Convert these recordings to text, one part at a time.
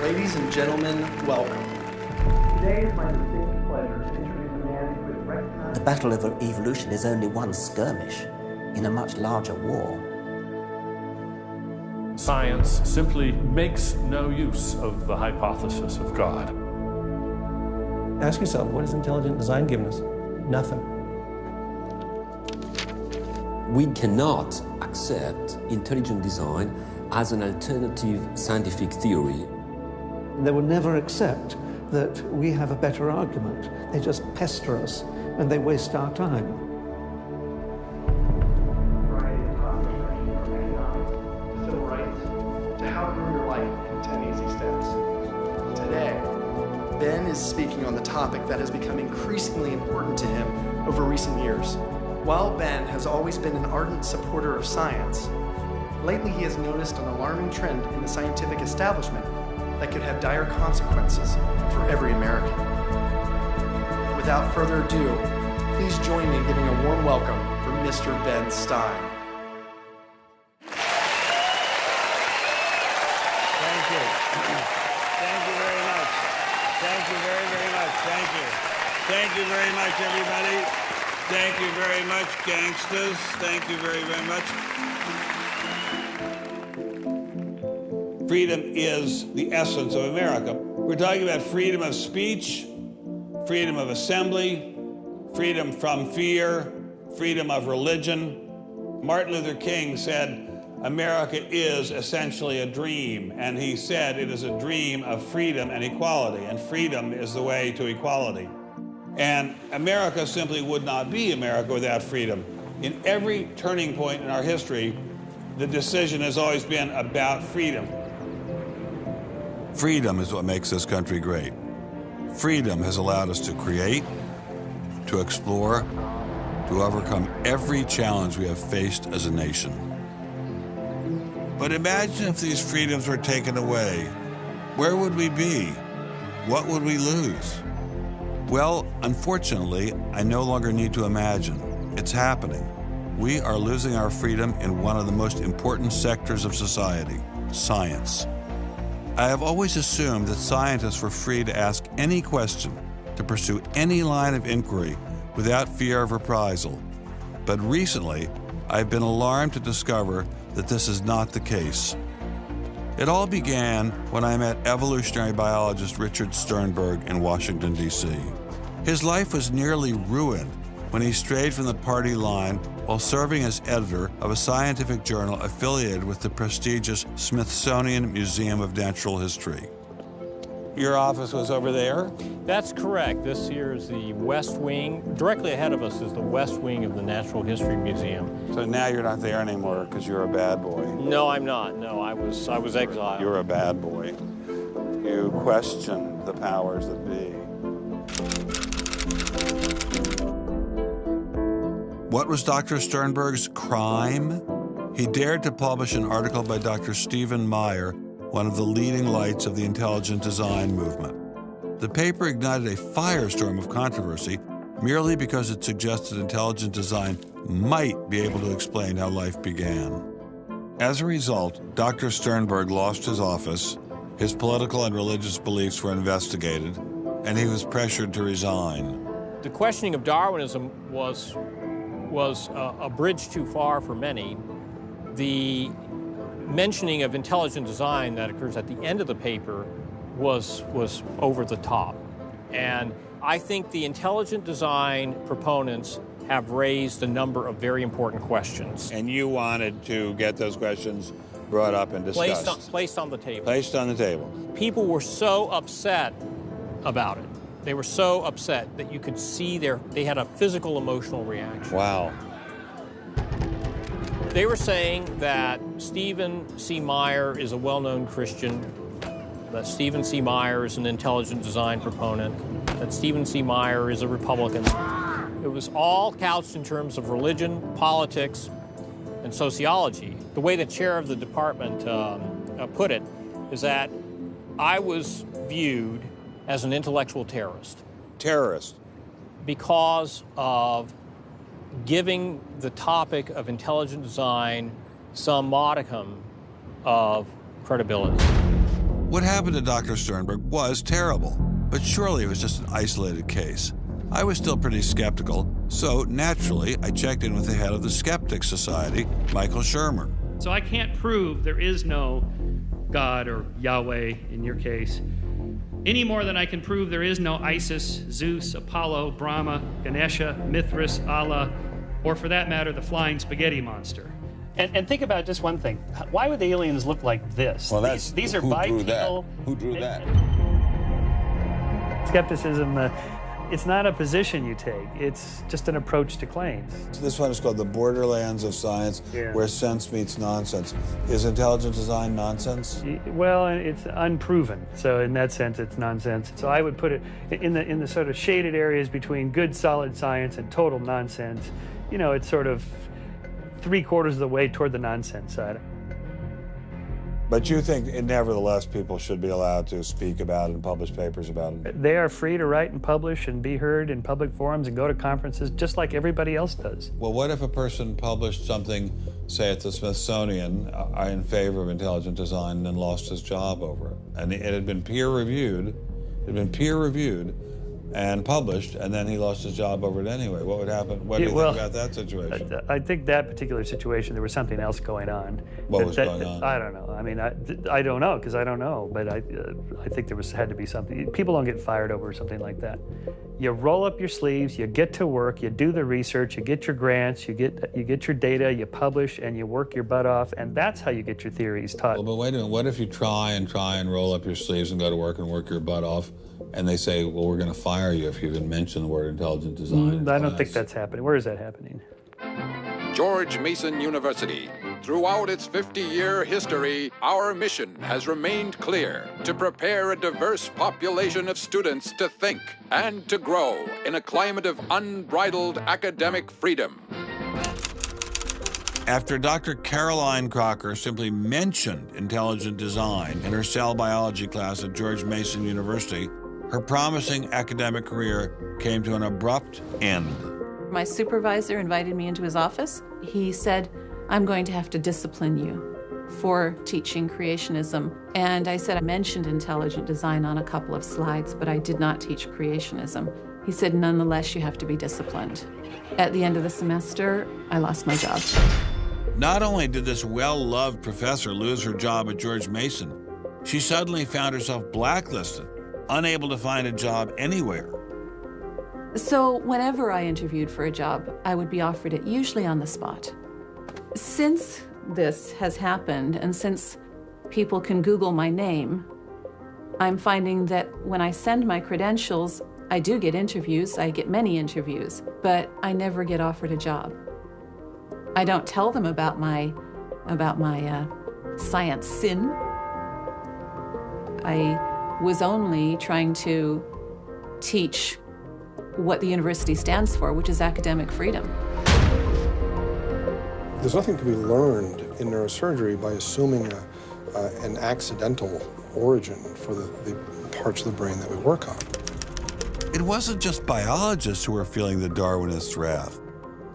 Ladies and gentlemen, welcome. Today is my distinct pleasure to introduce a man who is recognized. The battle of evolution is only one skirmish in a much larger war. Science simply makes no use of the hypothesis of God. Ask yourself, what has intelligent design given us? Nothing. We cannot accept intelligent design as an alternative scientific theory. They will never accept that we have a better argument. They just pester us and they waste our time. Civil rights, to how to ruin your life in 10 easy steps. Today, Ben is speaking on the topic that has become increasingly important to him over recent years. While Ben has always been an ardent supporter of science, lately he has noticed an alarming trend in the scientific establishment that could have dire consequences for every American. Without further ado, please join me in giving a warm welcome for Mr. Ben Stein. Thank you. Thank you very much. Thank you very, very much. Thank you. Thank you very much, everybody. Thank you very much, gangsters. Thank you very, very much. Freedom is the essence of America. We're talking about freedom of speech, freedom of assembly, freedom from fear, freedom of religion. Martin Luther King said, America is essentially a dream, and he said it is a dream of freedom and equality, and freedom is the way to equality. And America simply would not be America without freedom. In every turning point in our history, the decision has always been about freedom. Freedom is what makes this country great. Freedom has allowed us to create, to explore, to overcome every challenge we have faced as a nation. But imagine if these freedoms were taken away. Where would we be? What would we lose? Well, unfortunately, I no longer need to imagine. It's happening. We are losing our freedom in one of the most important sectors of society, science. I have always assumed that scientists were free to ask any question, to pursue any line of inquiry without fear of reprisal. But recently, I've been alarmed to discover that this is not the case. It all began when I met evolutionary biologist Richard Sternberg in Washington, D.C. His life was nearly ruined when he strayed from the party line while serving as editor of a scientific journal affiliated with the prestigious Smithsonian Museum of Natural History. Your office was over there? That's correct. This here is the West Wing. Directly ahead of us is the West Wing of the Natural History Museum. So now you're not there anymore because you're a bad boy. No, I'm not. No, I was exiled. You're a bad boy. You questioned the powers that be. What was Dr. Sternberg's crime? He dared to publish an article by Dr. Stephen Meyer, one of the leading lights of the intelligent design movement. The paper ignited a firestorm of controversy merely because it suggested intelligent design might be able to explain how life began. As a result, Dr. Sternberg lost his office, his political and religious beliefs were investigated, and he was pressured to resign. The questioning of Darwinism was a bridge too far for many. The mentioning of intelligent design that occurs at the end of the paper was over the top. And I think the intelligent design proponents have raised a number of very important questions. And you wanted to get those questions brought up and discussed. Placed on the table. Placed on the table. People were so upset about it. They were so upset that you could see they had a physical, emotional reaction. Wow. They were saying that Stephen C. Meyer is a well-known Christian, that Stephen C. Meyer is an intelligent design proponent, that Stephen C. Meyer is a Republican. It was all couched in terms of religion, politics, and sociology. The way the chair of the department put it is that I was viewed as an intellectual terrorist. Terrorist? Because of giving the topic of intelligent design some modicum of credibility. What happened to Dr. Sternberg was terrible, but surely it was just an isolated case. I was still pretty skeptical, so naturally I checked in with the head of the Skeptics Society, Michael Shermer. So I can't prove there is no God or Yahweh in your case, any more than I can prove there is no Isis, Zeus, Apollo, Brahma, Ganesha, Mithras, Allah, or for that matter, the flying spaghetti monster. And think about just one thing. Why would the aliens look like this? Well, these are bipedal. Who drew that? Skepticism, it's not a position you take. It's just an approach to claims. This one is called the borderlands of science, where sense meets nonsense. Is intelligent design nonsense? Well, it's unproven. So in that sense, it's nonsense. So I would put it in the sort of shaded areas between good, solid science and total nonsense. You know, it's sort of 3/4 of the way toward the nonsense side. But you think, nevertheless, people should be allowed to speak about it and publish papers about it? They are free to write and publish and be heard in public forums and go to conferences just like everybody else does. Well, what if a person published something, say at the Smithsonian, in favor of intelligent design and then lost his job over it? And it had been peer-reviewed, and published, and then he lost his job over it anyway. What would happen? What do you think about that situation? I think that particular situation, there was something else going on. What was going on? I don't know. I mean, I don't know, because I don't know, but I think there had to be something. People don't get fired over something like that. You roll up your sleeves, you get to work, you do the research, you get your grants, you get your data, you publish, and you work your butt off, and that's how you get your theories taught. Well, but wait a minute. What if you try and roll up your sleeves and go to work and work your butt off, and they say, well, we're going to fire you if you even mention the word intelligent design? I don't think that's happening. Where is that happening? George Mason University. Throughout its 50-year history, our mission has remained clear: to prepare a diverse population of students to think and to grow in a climate of unbridled academic freedom. After Dr. Caroline Crocker simply mentioned intelligent design in her cell biology class at George Mason University, her promising academic career came to an abrupt end. My supervisor invited me into his office. He said, "I'm going to have to discipline you for teaching creationism." And I said, I mentioned intelligent design on a couple of slides, but I did not teach creationism. He said, "Nonetheless, you have to be disciplined." At the end of the semester, I lost my job. Not only did this well-loved professor lose her job at George Mason, she suddenly found herself blacklisted, unable to find a job anywhere. So whenever I interviewed for a job, I would be offered it, usually on the spot. Since this has happened, and since people can Google my name, I'm finding that when I send my credentials, I do get interviews, I get many interviews, but I never get offered a job. I don't tell them about my science sin. I was only trying to teach what the university stands for, which is academic freedom. There's nothing to be learned in neurosurgery by assuming an accidental origin for the parts of the brain that we work on. It wasn't just biologists who were feeling the Darwinist wrath.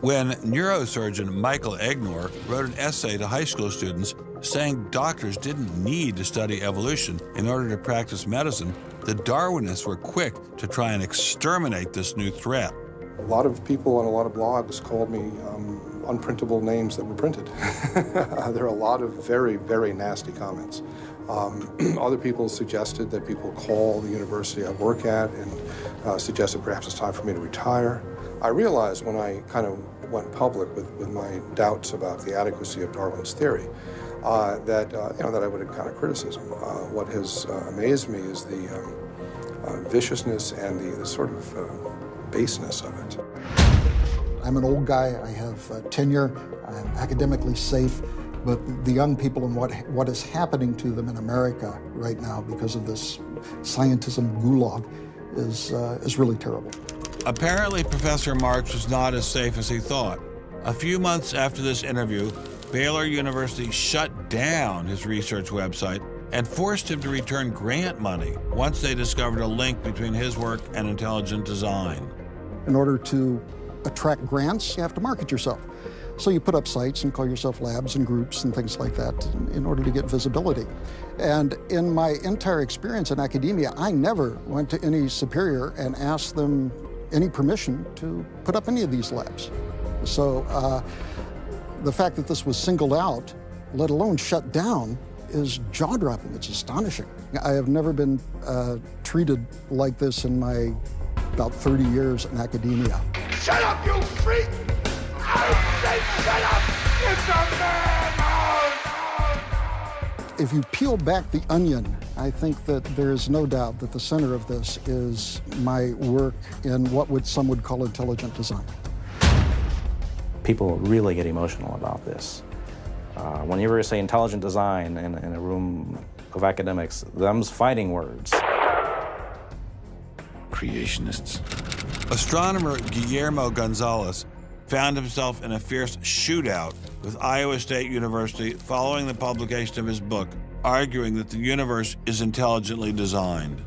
When neurosurgeon Michael Egnor wrote an essay to high school students saying doctors didn't need to study evolution in order to practice medicine, the Darwinists were quick to try and exterminate this new threat. A lot of people on a lot of blogs called me unprintable names that were printed. There are a lot of very, very nasty comments. Other people suggested that people call the university I work at and suggested perhaps it's time for me to retire. I realized when I kind of went public with my doubts about the adequacy of Darwin's theory that I would encounter criticism. What has amazed me is the viciousness and the sort of baseness of it. I'm an old guy, I have tenure, I'm academically safe, but the young people and what is happening to them in America right now because of this scientism gulag is really terrible. Apparently, Professor Marks was not as safe as he thought. A few months after this interview, Baylor University shut down his research website and forced him to return grant money once they discovered a link between his work and intelligent design. In order to attract grants, you have to market yourself. So you put up sites and call yourself labs and groups and things like that in order to get visibility. And in my entire experience in academia, I never went to any superior and asked them any permission to put up any of these labs. So the fact that this was singled out, let alone shut down, is jaw-dropping. It's astonishing. I have never been treated like this in my about 30 years in academia. Shut up, you freak! I say shut up! It's a madhouse! If you peel back the onion, I think that there is no doubt that the center of this is my work in what some would call intelligent design. People really get emotional about this. Whenever you say intelligent design in a room of academics, them's fighting words. Creationists. Astronomer Guillermo Gonzalez found himself in a fierce shootout with Iowa State University following the publication of his book, arguing that the universe is intelligently designed.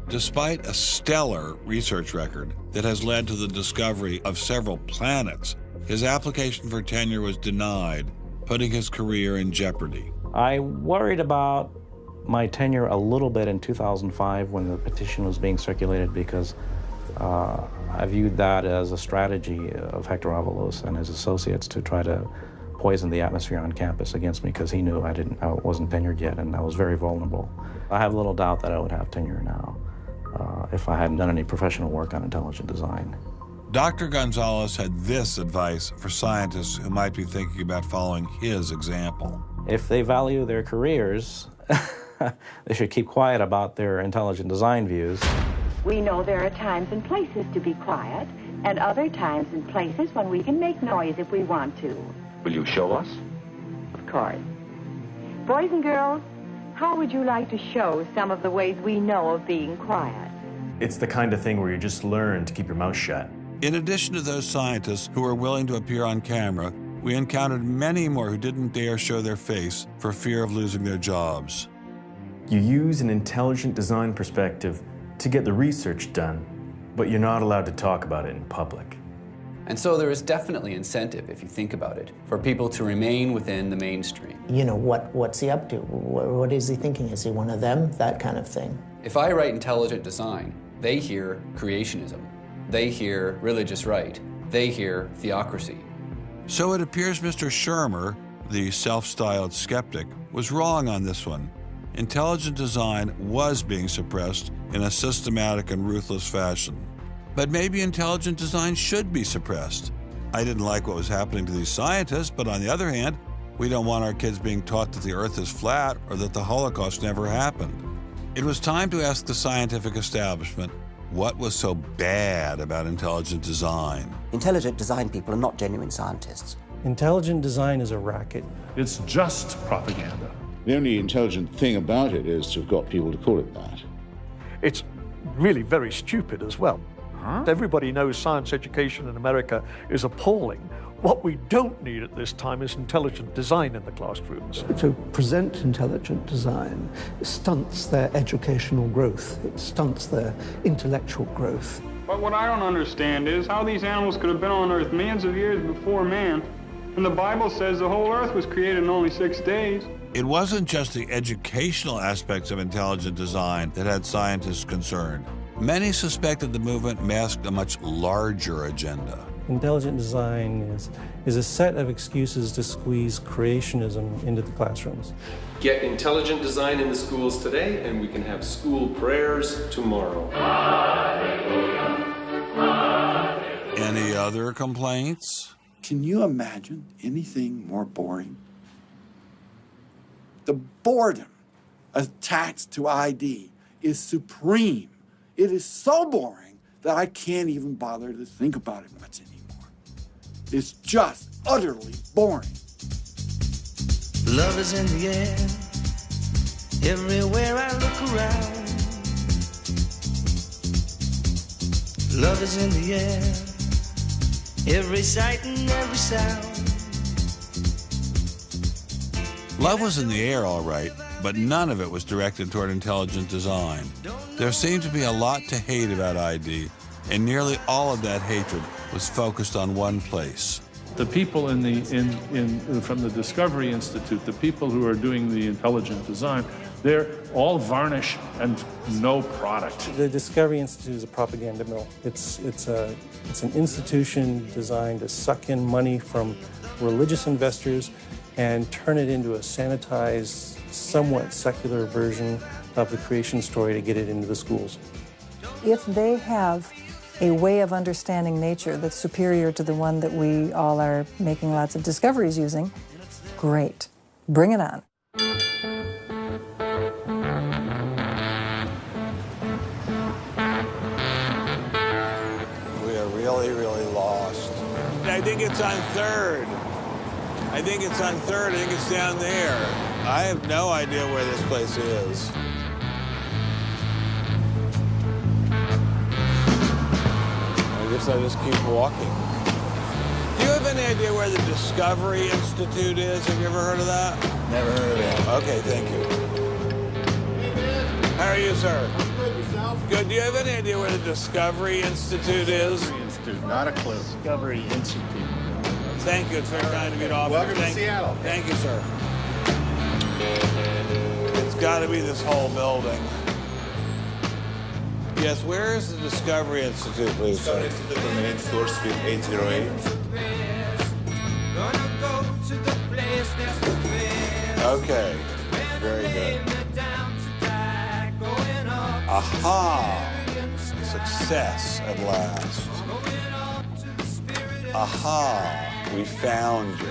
Despite a stellar research record that has led to the discovery of several planets, his application for tenure was denied, putting his career in jeopardy. I worried about my tenure a little bit in 2005 when the petition was being circulated because I viewed that as a strategy of Hector Avalos and his associates to try to poison the atmosphere on campus against me because he knew I wasn't tenured yet and I was very vulnerable. I have little doubt that I would have tenure now if I hadn't done any professional work on intelligent design. Dr. Gonzalez had this advice for scientists who might be thinking about following his example. If they value their careers, they should keep quiet about their intelligent design views. We know there are times and places to be quiet, and other times and places when we can make noise if we want to. Will you show us? Of course. Boys and girls, how would you like to show some of the ways we know of being quiet? It's the kind of thing where you just learn to keep your mouth shut. In addition to those scientists who were willing to appear on camera, we encountered many more who didn't dare show their face for fear of losing their jobs. You use an intelligent design perspective to get the research done, but you're not allowed to talk about it in public. And so there is definitely incentive, if you think about it, for people to remain within the mainstream. You know, what's he up to? What is he thinking? Is he one of them? That kind of thing. If I write intelligent design, they hear creationism. They hear religious right. They hear theocracy. So it appears Mr. Shermer, the self-styled skeptic, was wrong on this one. Intelligent design was being suppressed in a systematic and ruthless fashion. But maybe intelligent design should be suppressed. I didn't like what was happening to these scientists, but on the other hand, we don't want our kids being taught that the Earth is flat or that the Holocaust never happened. It was time to ask the scientific establishment what was so bad about intelligent design. Intelligent design people are not genuine scientists. Intelligent design is a racket. It's just propaganda. The only intelligent thing about it is to have got people to call it that. It's really very stupid as well. Everybody knows science education in America is appalling. What we don't need at this time is intelligent design in the classrooms. To present intelligent design stunts their educational growth. It stunts their intellectual growth. But what I don't understand is how these animals could have been on Earth millions of years before man. And the Bible says the whole Earth was created in only 6 days. It wasn't just the educational aspects of intelligent design that had scientists concerned. Many suspected the movement masked a much larger agenda. Intelligent design is a set of excuses to squeeze creationism into the classrooms. Get intelligent design in the schools today, and we can have school prayers tomorrow. Any other complaints? Can you imagine anything more boring? The boredom attached to ID is supreme. It is so boring that I can't even bother to think about it much anymore. It's just utterly boring. Love is in the air, everywhere I look around. Love is in the air, every sight and every sound. Love was in the air, all right, but none of it was directed toward intelligent design. There seemed to be a lot to hate about ID, and nearly all of that hatred was focused on one place. The people from the Discovery Institute, the people who are doing the intelligent design, they're all varnish and no product. The Discovery Institute is a propaganda mill. It's an institution designed to suck in money from religious investors and turn it into a sanitized, somewhat secular version of the creation story to get it into the schools. If they have a way of understanding nature that's superior to the one that we all are making lots of discoveries using, great. Bring it on. We are really, really lost. I think it's on 3rd. I think it's on 3rd. I think it's down there. I have no idea where this place is. I guess I just keep walking. Do you have any idea where the Discovery Institute is? Have you ever heard of that? Never heard of it. Okay, thank you. How are you, sir? I'm good. Yourself? Good. Do you have any idea where the Discovery Institute is? Discovery Institute, not a clue. Discovery Institute. Thank you. It's very kind of you to offer. Welcome to Seattle. Thank you, sir. It's got to be this whole building. Yes, where is the Discovery Institute, please? Discovery Institute on the 8th floor, suite 808. Okay, very good. Aha! Success at last. Aha! We found you.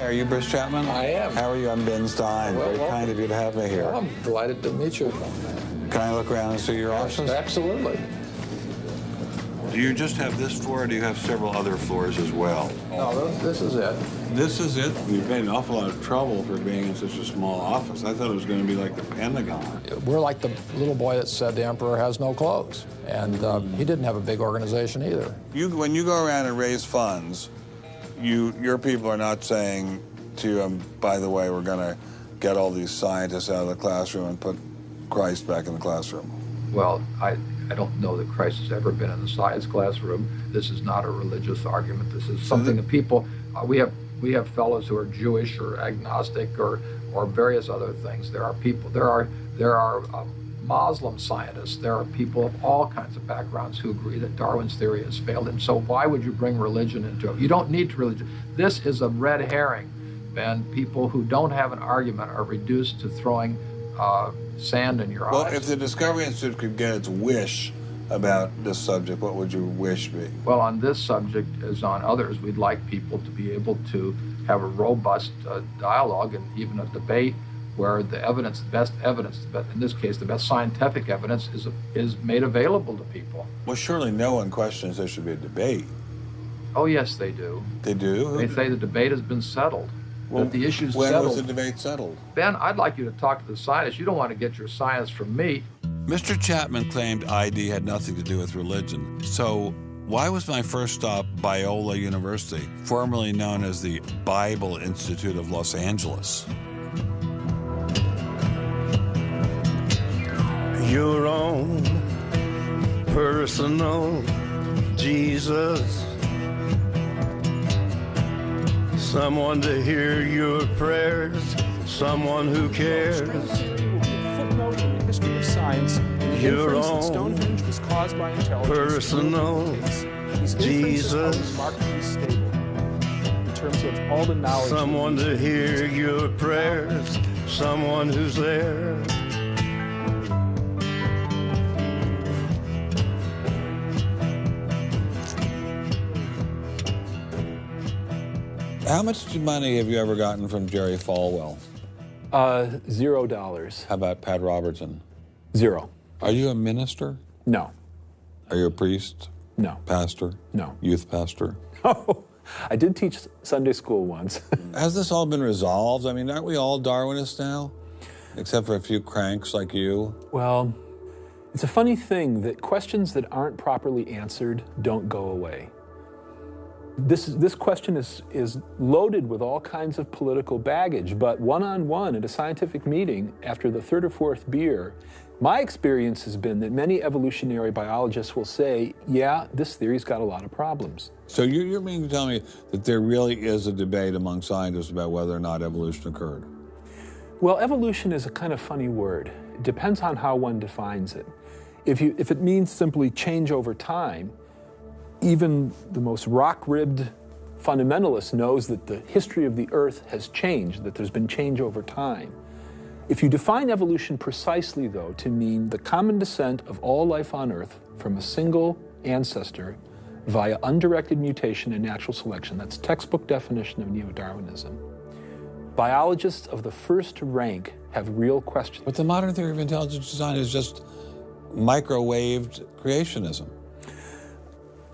Are you Bruce Chapman? I am. How are you? I'm Ben Stein. Well, very kind of you to have me here. Well, I'm delighted to meet you. Can I look around and see your office? Absolutely. Do you just have this floor, or do you have several other floors as well? No, this is it. This is it? You've made an awful lot of trouble for being in such a small office. I thought it was going to be like the Pentagon. We're like the little boy that said the emperor has no clothes. And he didn't have a big organization either. When you go around and raise funds, your people are not saying to you, by the way, we're going to get all these scientists out of the classroom and put Christ back in the classroom. Well, I don't know that Christ has ever been in the science classroom. This is not a religious argument. This is something that people, we have fellows who are Jewish or agnostic or various other things. There are people, there are Muslim scientists. There are people of all kinds of backgrounds who agree that Darwin's theory has failed. And so why would you bring religion into it? You don't need religion. This is a red herring, Ben. People who don't have an argument are reduced to throwing sand in your eyes. Well, if the Discovery Institute could get its wish about this subject, what would your wish be? Well, on this subject, as on others, we'd like people to be able to have a robust dialogue and even a debate where the evidence, the best evidence, in this case, the best scientific evidence is made available to people. Well, surely no one questions there should be a debate. Oh, yes, they do. They do? They say the debate has been settled. Well, that the issue's when settled. was the debate settled? Ben, I'd like you to talk to the scientists. You don't want to get your science from me. Mr. Chapman claimed ID had nothing to do with religion. So why was my first stop Biola University, formerly known as the Bible Institute of Los Angeles? Your own personal Jesus. Someone to hear your prayers, someone who cares. Footnote in the history of science, the Your inference that own Stonehenge was caused by intelligence. personal These inferences are Jesus. remarkably stable in terms of all the knowledge. Someone to hear your prayers, someone who's there. How much money have you ever gotten from Jerry Falwell? $0. How about Pat Robertson? 0. Are you a minister? No. Are you a priest? No. Pastor? No. Youth pastor? Oh, I did teach Sunday school once. Has this all been resolved? I mean, aren't we all Darwinists now? Except for a few cranks like you? Well, it's a funny thing that questions that aren't properly answered don't go away. This question is loaded with all kinds of political baggage, but one-on-one at a scientific meeting after the third or fourth beer, my experience has been that many evolutionary biologists will say, yeah, this theory's got a lot of problems. So you're meaning to tell me that there really is a debate among scientists about whether or not evolution occurred? Well, evolution is a kind of funny word. It depends on how one defines it. If it means simply change over time, even the most rock-ribbed fundamentalist knows that the history of the Earth has changed, that there's been change over time. If you define evolution precisely, though, to mean the common descent of all life on Earth from a single ancestor via undirected mutation and natural selection, that's textbook definition of neo-Darwinism, biologists of the first rank have real questions. But the modern theory of intelligent design is just microwaved creationism.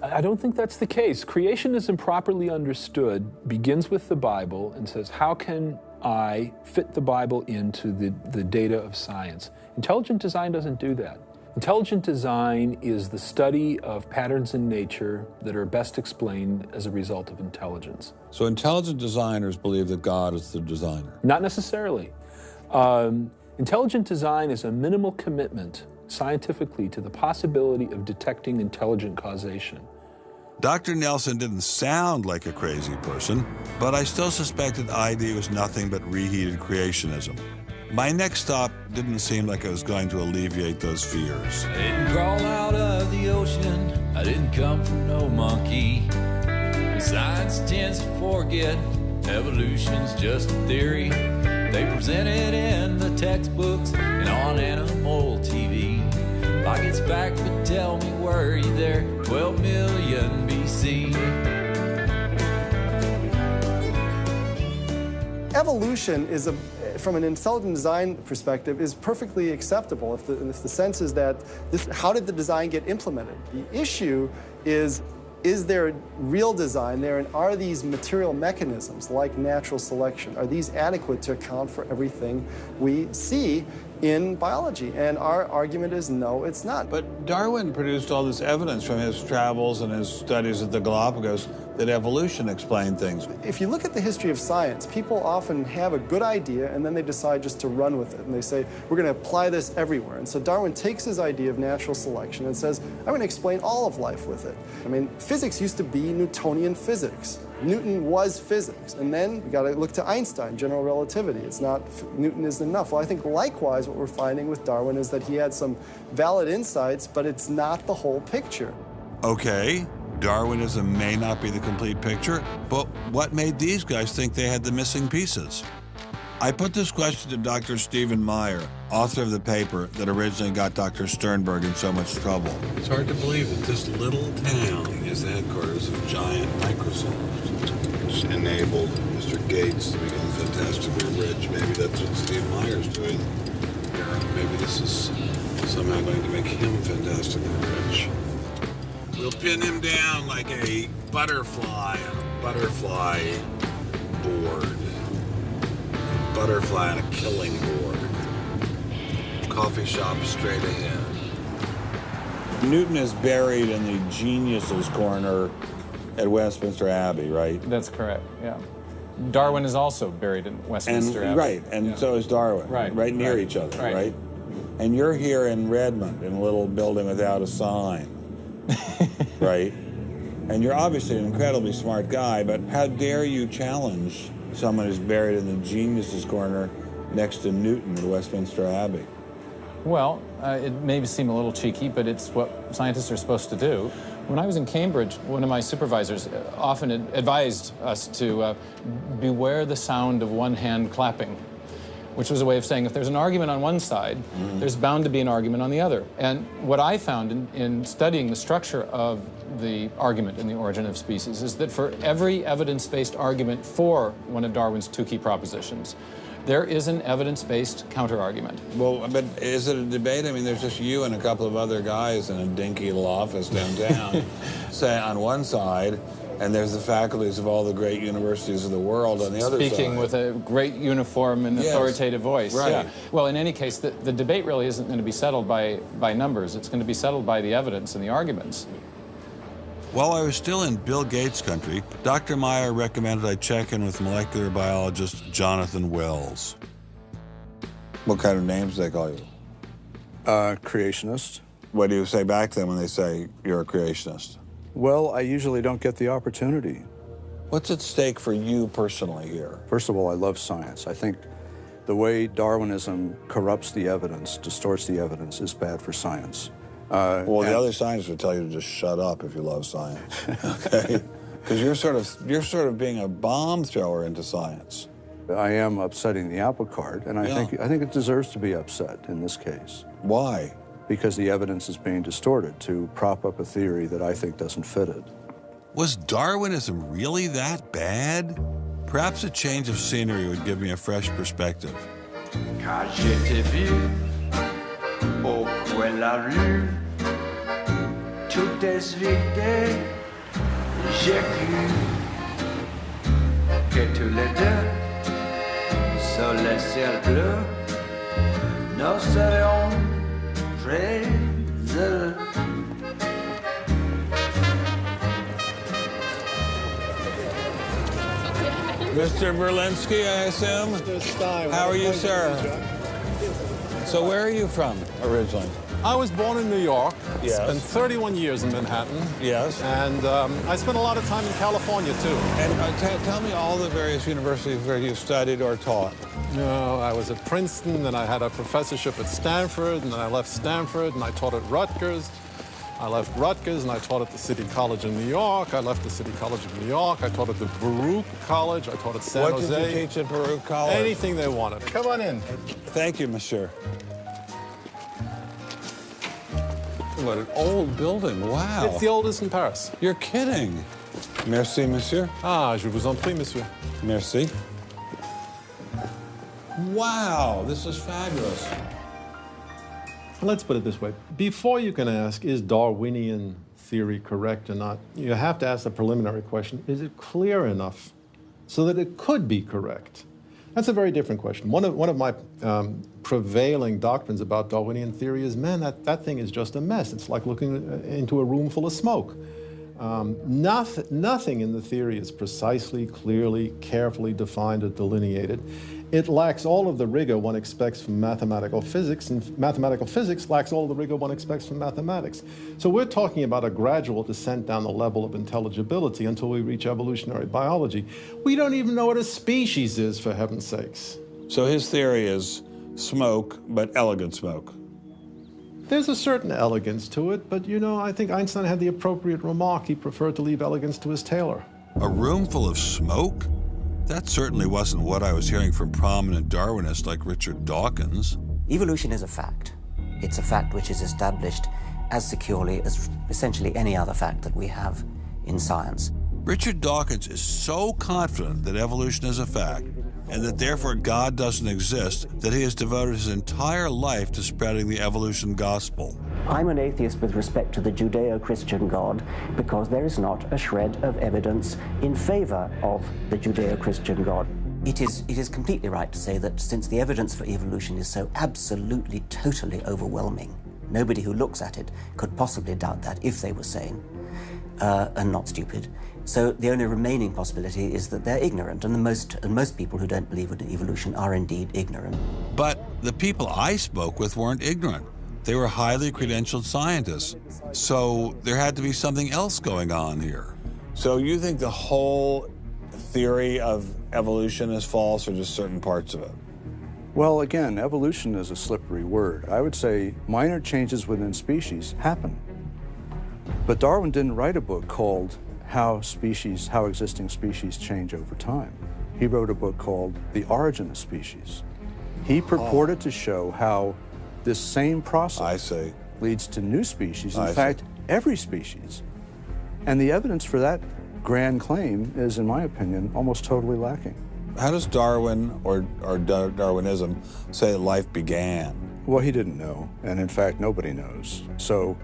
I don't think that's the case. Creationism, properly understood, begins with the Bible and says, how can I fit the Bible into the data of science? Intelligent design doesn't do that. Intelligent design is the study of patterns in nature that are best explained as a result of intelligence. So intelligent designers believe that God is the designer? Not necessarily. Intelligent design is a minimal commitment scientifically to the possibility of detecting intelligent causation. Dr. Nelson didn't sound like a crazy person, but I still suspected ID was nothing but reheated creationism. My next stop didn't seem like it was going to alleviate those fears. I didn't crawl out of the ocean, I didn't come from no monkey. Science tends to forget evolution's just a theory. They present it in the textbooks and on animal TV. Like it's fact, but tell me, were you there 12 million BC? Evolution is from an intelligent design perspective, is perfectly acceptable if the sense is that how did the design get implemented? The issue is there real design there, and are these material mechanisms like natural selection, are these adequate to account for everything we see in biology? And our argument is no, it's not. But Darwin produced all this evidence from his travels and his studies at the Galapagos that evolution explained things. If you look at the history of science, people often have a good idea and then they decide just to run with it. And they say, we're going to apply this everywhere. And so Darwin takes his idea of natural selection and says, I'm going to explain all of life with it. I mean, physics used to be Newtonian physics. Newton was physics. And then we got to look to Einstein, general relativity. It's not, Newton isn't enough. Well, I think likewise what we're finding with Darwin is that he had some valid insights, but it's not the whole picture. Okay, Darwinism may not be the complete picture, but what made these guys think they had the missing pieces? I put this question to Dr. Stephen Meyer, author of the paper that originally got Dr. Sternberg in so much trouble. It's hard to believe that this little town is the headquarters of giant Microsoft, which enabled Mr. Gates to begin fantastically rich. Maybe that's what Steve Meyer's doing. Maybe this is somehow going to make him fantastically rich. We'll pin him down like a butterfly on a butterfly board. A butterfly on a killing board. Coffee shop straight ahead. Newton is buried in the geniuses corner at Westminster Abbey, right? That's correct, yeah. Darwin is also buried in Westminster Abbey. Right, and so is Darwin. Right near each other, right? And you're here in Redmond in a little building without a sign, right? And you're obviously an incredibly smart guy, but how dare you challenge someone who's buried in the geniuses corner next to Newton at Westminster Abbey? Well, it may seem a little cheeky, but it's what scientists are supposed to do. When I was in Cambridge, one of my supervisors often advised us to beware the sound of one hand clapping, which was a way of saying if there's an argument on one side, there's bound to be an argument on the other. And what I found in studying the structure of the argument in The Origin of Species is that for every evidence-based argument for one of Darwin's two key propositions, there is an evidence-based counter-argument. Well, but is it a debate? I mean, there's just you and a couple of other guys in a dinky little office downtown, say on one side, and there's the faculties of all the great universities of the world on the other side. Speaking with a great uniform and authoritative voice. Right. Yeah. Well, in any case, the debate really isn't going to be settled by numbers. It's going to be settled by the evidence and the arguments. While I was still in Bill Gates country, Dr. Meyer recommended I check in with molecular biologist Jonathan Wells. What kind of names do they call you? Creationist. What do you say back to them when they say you're a creationist? Well, I usually don't get the opportunity. What's at stake for you personally here? First of all, I love science. I think the way Darwinism corrupts the evidence, distorts the evidence, is bad for science. Well, the other scientists would tell you to just shut up if you love science, okay? Because you're sort of being a bomb thrower into science. I am upsetting the apple cart, and I think it deserves to be upset in this case. Why? Because the evidence is being distorted to prop up a theory that I think doesn't fit it. Was Darwinism really that bad? Perhaps a change of scenery would give me a fresh perspective. Quand je t'ai vu au coin de la rue, tout est vide, j'ai cru que tous les deux, sous le ciel bleu, nous serions très heureux. Mr. Berlinski, I assume? Mr. Stein. How are you, sir? So where are you from originally? I was born in New York. Yes. Spent 31 years in Manhattan. Yes. And I spent a lot of time in California, too. And tell me all the various universities where you studied or taught. No, I was at Princeton, then I had a professorship at Stanford, and then I left Stanford, and I taught at Rutgers. I left Rutgers, and I taught at the City College in New York. I left the City College of New York. I taught at the Baruch College. I taught at San Jose. What did you teach at Baruch College? Anything they wanted. Come on in. Thank you, monsieur. What an old building. Wow. It's the oldest in Paris. You're kidding. Merci, monsieur. Ah, je vous en prie, monsieur. Merci. Wow, this is fabulous. Let's put it this way. Before you can ask, is Darwinian theory correct or not, you have to ask the preliminary question, is it clear enough so that it could be correct? That's a very different question. One of my prevailing doctrines about Darwinian theory is, man, that thing is just a mess. It's like looking into a room full of smoke. Nothing in the theory is precisely, clearly, carefully defined or delineated. It lacks all of the rigor one expects from mathematical physics, and mathematical physics lacks all of the rigor one expects from mathematics. So we're talking about a gradual descent down the level of intelligibility until we reach evolutionary biology. We don't even know what a species is, for heaven's sakes. So his theory is smoke, but elegant smoke. There's a certain elegance to it, but you know, I think Einstein had the appropriate remark. He preferred to leave elegance to his tailor. A room full of smoke? That certainly wasn't what I was hearing from prominent Darwinists like Richard Dawkins. Evolution is a fact. It's a fact which is established as securely as essentially any other fact that we have in science. Richard Dawkins is so confident that evolution is a fact and that therefore God doesn't exist, that he has devoted his entire life to spreading the evolution gospel. I'm an atheist with respect to the Judeo-Christian God because there is not a shred of evidence in favor of the Judeo-Christian God. It is completely right to say that since the evidence for evolution is so absolutely, totally overwhelming, nobody who looks at it could possibly doubt that if they were sane and not stupid. So the only remaining possibility is that they're ignorant, and most people who don't believe in evolution are indeed ignorant. But the people I spoke with weren't ignorant. They were highly credentialed scientists. So there had to be something else going on here. So you think the whole theory of evolution is false, or just certain parts of it? Well, again, evolution is a slippery word. I would say minor changes within species happen. But Darwin didn't write a book called How Existing Species Change Over Time. He wrote a book called The Origin of Species. He purported to show how this same process leads to new species, in fact, every species. And the evidence for that grand claim is, in my opinion, almost totally lacking. How does Darwin or Darwinism say that life began? Well, he didn't know, and in fact, nobody knows. So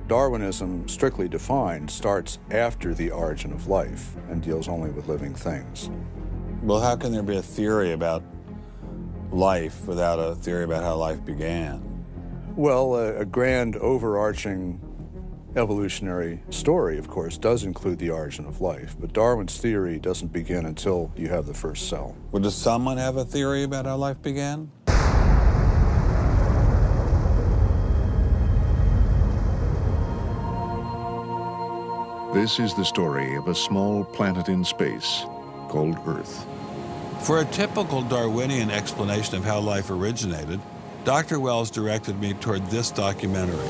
Darwinism, strictly defined, starts after the origin of life and deals only with living things. Well, how can there be a theory about life without a theory about how life began? Well, a grand overarching evolutionary story, of course, does include the origin of life, but Darwin's theory doesn't begin until you have the first cell. Well, does someone have a theory about how life began? This is the story of a small planet in space called Earth. For a typical Darwinian explanation of how life originated, Dr. Wells directed me toward this documentary.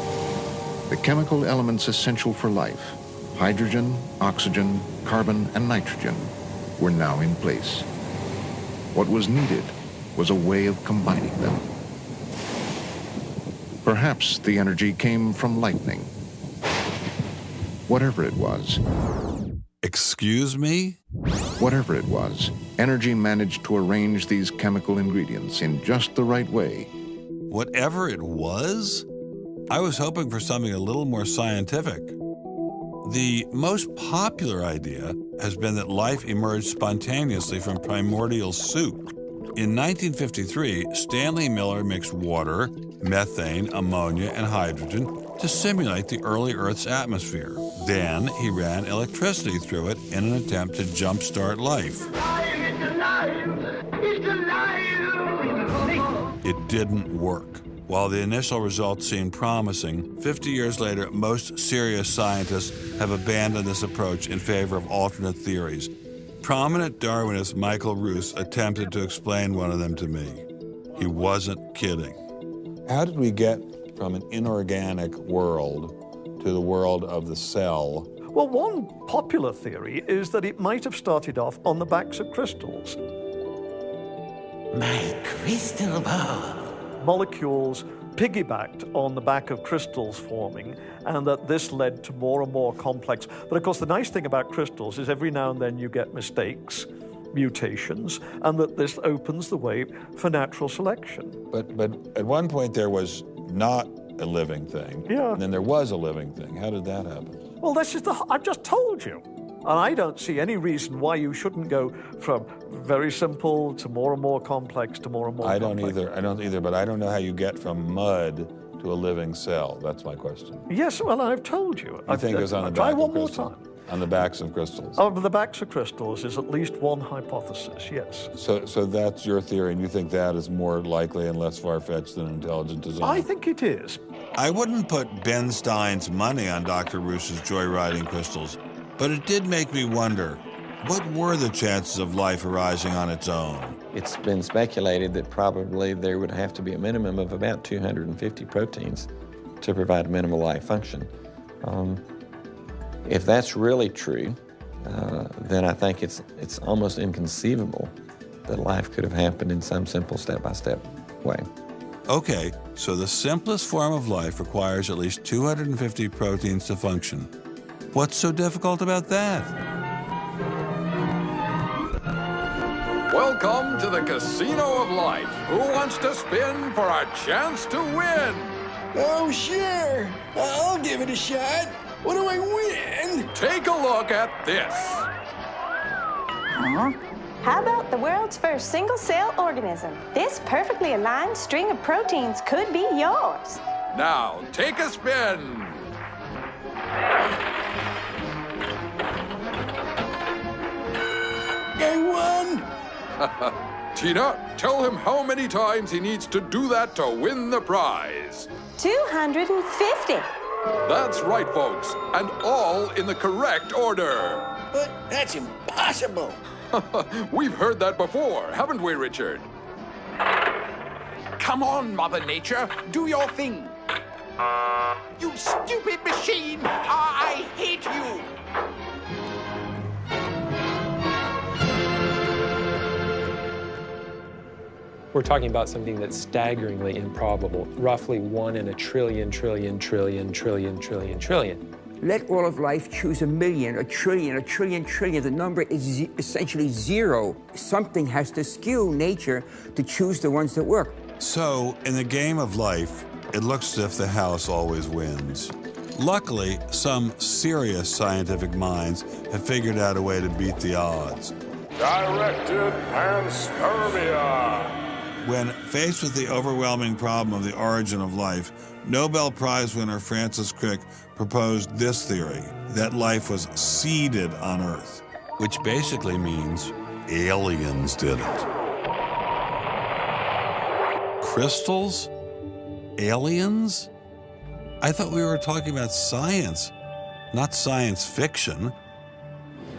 The chemical elements essential for life, hydrogen, oxygen, carbon, and nitrogen, were now in place. What was needed was a way of combining them. Perhaps the energy came from lightning. Whatever it was. Excuse me? Whatever it was, energy managed to arrange these chemical ingredients in just the right way. Whatever it was? I was hoping for something a little more scientific. The most popular idea has been that life emerged spontaneously from primordial soup. In 1953, Stanley Miller mixed water, methane, ammonia, and hydrogen to simulate the early Earth's atmosphere. Then he ran electricity through it in an attempt to jumpstart life. It's alive! It's alive! It didn't work. While the initial results seemed promising, 50 years later, most serious scientists have abandoned this approach in favor of alternate theories. Prominent Darwinist Michael Roos attempted to explain one of them to me. He wasn't kidding. How did we get from an inorganic world to the world of the cell? Well, one popular theory is that it might have started off on the backs of crystals. My crystal ball. Molecules piggybacked on the back of crystals forming, and that this led to more and more complex. But of course, the nice thing about crystals is every now and then you get mistakes, mutations, and that this opens the way for natural selection. But at one point there was not a living thing, and then there was a living thing. How did that happen? Well, that's just I've just told you. And I don't see any reason why you shouldn't go from very simple to more and more complex to more and more complex. I don't either, but I don't know how you get from mud to a living cell. That's my question. Yes, well, I've told you. I think it was on the back of crystals. On the backs of crystals. Oh, the backs of crystals is at least one hypothesis, yes. So that's your theory, and you think that is more likely and less far-fetched than intelligent design? I think it is. I wouldn't put Ben Stein's money on Dr. Roos's joyriding crystals, but it did make me wonder, what were the chances of life arising on its own? It's been speculated that probably there would have to be a minimum of about 250 proteins to provide a minimal life function. If that's really true, then I think it's almost inconceivable that life could have happened in some simple step-by-step way. Okay, so the simplest form of life requires at least 250 proteins to function. What's so difficult about that? Welcome to the Casino of Life. Who wants to spin for a chance to win? Oh, sure. I'll give it a shot. What do I win? Take a look at this. Huh? How about the world's first single-cell organism? This perfectly aligned string of proteins could be yours. Now, take a spin. I won! Tina, tell him how many times he needs to do that to win the prize. 250. That's right, folks, and all in the correct order. But that's impossible. We've heard that before, haven't we, Richard? Come on, Mother Nature, do your thing. You stupid machine! I hate you! We're talking about something that's staggeringly improbable, roughly 1 in a trillion. Let all of life choose a million, a trillion. The number is essentially zero. Something has to skew nature to choose the ones that work. So, in the game of life, it looks as if the house always wins. Luckily, some serious scientific minds have figured out a way to beat the odds. Directed panspermia. When faced with the overwhelming problem of the origin of life, Nobel Prize winner Francis Crick proposed this theory, that life was seeded on Earth, which basically means aliens did it. Crystals? Aliens? I thought we were talking about science, not science fiction.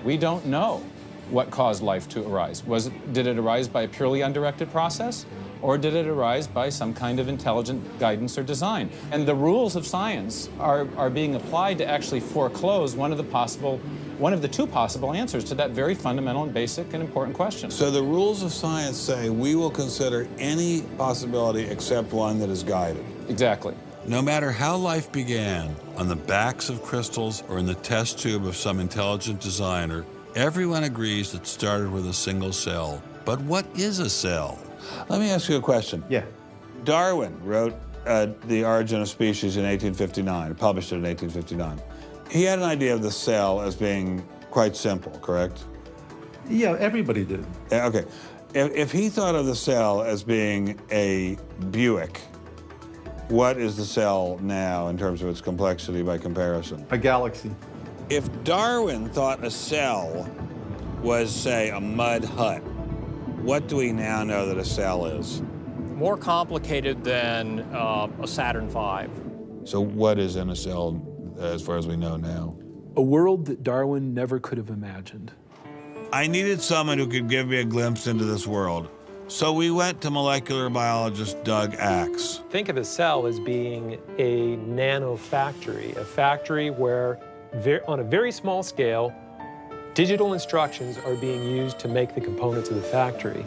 We don't know what caused life to arise. Did it arise by a purely undirected process? Or did it arise by some kind of intelligent guidance or design? And the rules of science are being applied to actually foreclose one of the two possible answers to that very fundamental and basic and important question. So the rules of science say we will consider any possibility except one that is guided. Exactly. No matter how life began, on the backs of crystals or in the test tube of some intelligent designer, everyone agrees it started with a single cell. But what is a cell? Let me ask you a question. Yeah. Darwin wrote The Origin of Species in 1859, published it in 1859. He had an idea of the cell as being quite simple, correct? Yeah, everybody did. Okay. If he thought of the cell as being a Buick, what is the cell now in terms of its complexity by comparison? A galaxy. If Darwin thought a cell was, say, a mud hut, what do we now know that a cell is? More complicated than a Saturn V. So what is in a cell as far as we know now? A world that Darwin never could have imagined. I needed someone who could give me a glimpse into this world. So we went to molecular biologist Doug Axe. Think of a cell as being a nanofactory, a factory where, on a very small scale, digital instructions are being used to make the components of the factory.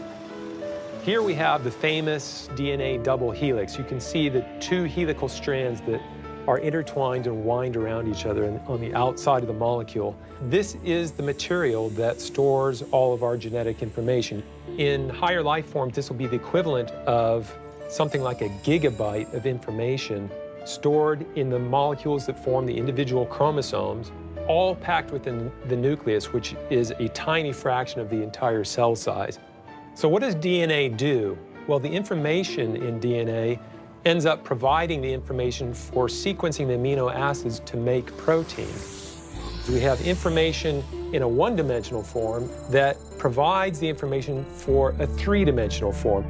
Here we have the famous DNA double helix. You can see the two helical strands that are intertwined and wind around each other on the outside of the molecule. This is the material that stores all of our genetic information. In higher life forms, this will be the equivalent of something like a gigabyte of information stored in the molecules that form the individual chromosomes, all packed within the nucleus, which is a tiny fraction of the entire cell size. So what does DNA do? Well, the information in DNA ends up providing the information for sequencing the amino acids to make protein. We have information in a one-dimensional form that provides the information for a three-dimensional form.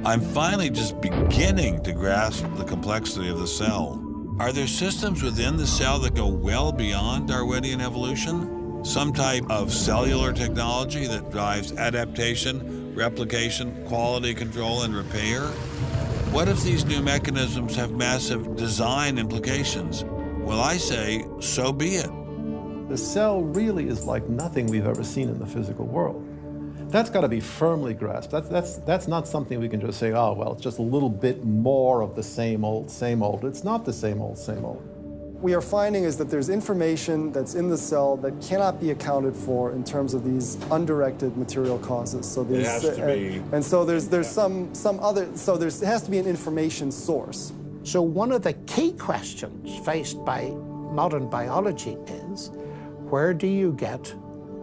I'm finally just beginning to grasp the complexity of the cell. Are there systems within the cell that go well beyond Darwinian evolution? Some type of cellular technology that drives adaptation, replication, quality control, and repair? What if these new mechanisms have massive design implications? Well, I say, so be it. The cell really is like nothing we've ever seen in the physical world. That's got to be firmly grasped. That's not something we can just say, oh, well, it's just a little bit more of the same old, same old. It's not the same old, same old. We are finding is that there's information that's in the cell that cannot be accounted for in terms of these undirected material causes. So there's, it has to be. And so there's some other, so it has to be an information source. So one of the key questions faced by modern biology is, where do you get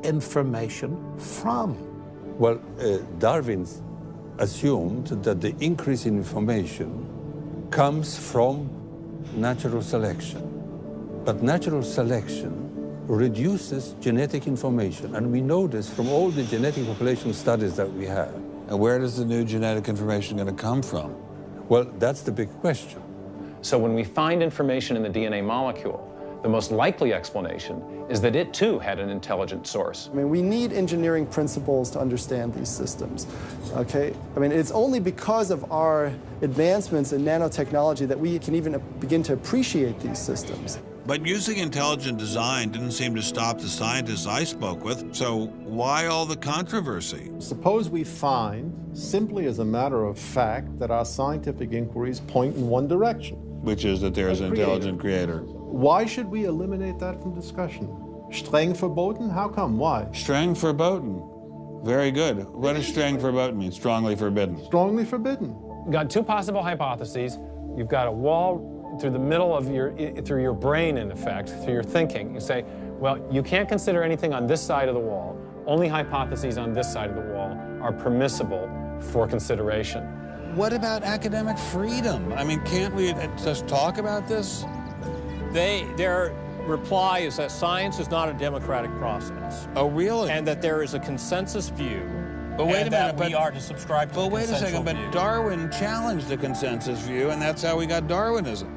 information from? Well, Darwin assumed that the increase in information comes from natural selection. But natural selection reduces genetic information, and we know this from all the genetic population studies that we have. And where does the new genetic information going to come from? Well, that's the big question. So when we find information in the DNA molecule, the most likely explanation is that it too had an intelligent source. I mean, we need engineering principles to understand these systems, okay? I mean, it's only because of our advancements in nanotechnology that we can even begin to appreciate these systems. But using intelligent design didn't seem to stop the scientists I spoke with, so why all the controversy? Suppose we find, simply as a matter of fact, that our scientific inquiries point in one direction. Which is that there is an intelligent creator. Why should we eliminate that from discussion? Streng verboten? How come? Why? Streng verboten. Very good. What does streng verboten mean? Strongly forbidden. Strongly forbidden. You've got two possible hypotheses. You've got a wall through the middle of through your brain, in effect, through your thinking. You say, well, you can't consider anything on this side of the wall. Only hypotheses on this side of the wall are permissible for consideration. What about academic freedom? I mean, can't we just talk about this? Their reply is that science is not a democratic process. Oh, really? And that there is a consensus view. But wait a minute, we are to subscribe to the wait a second, view. but Darwin challenged the consensus view, and that's how we got Darwinism.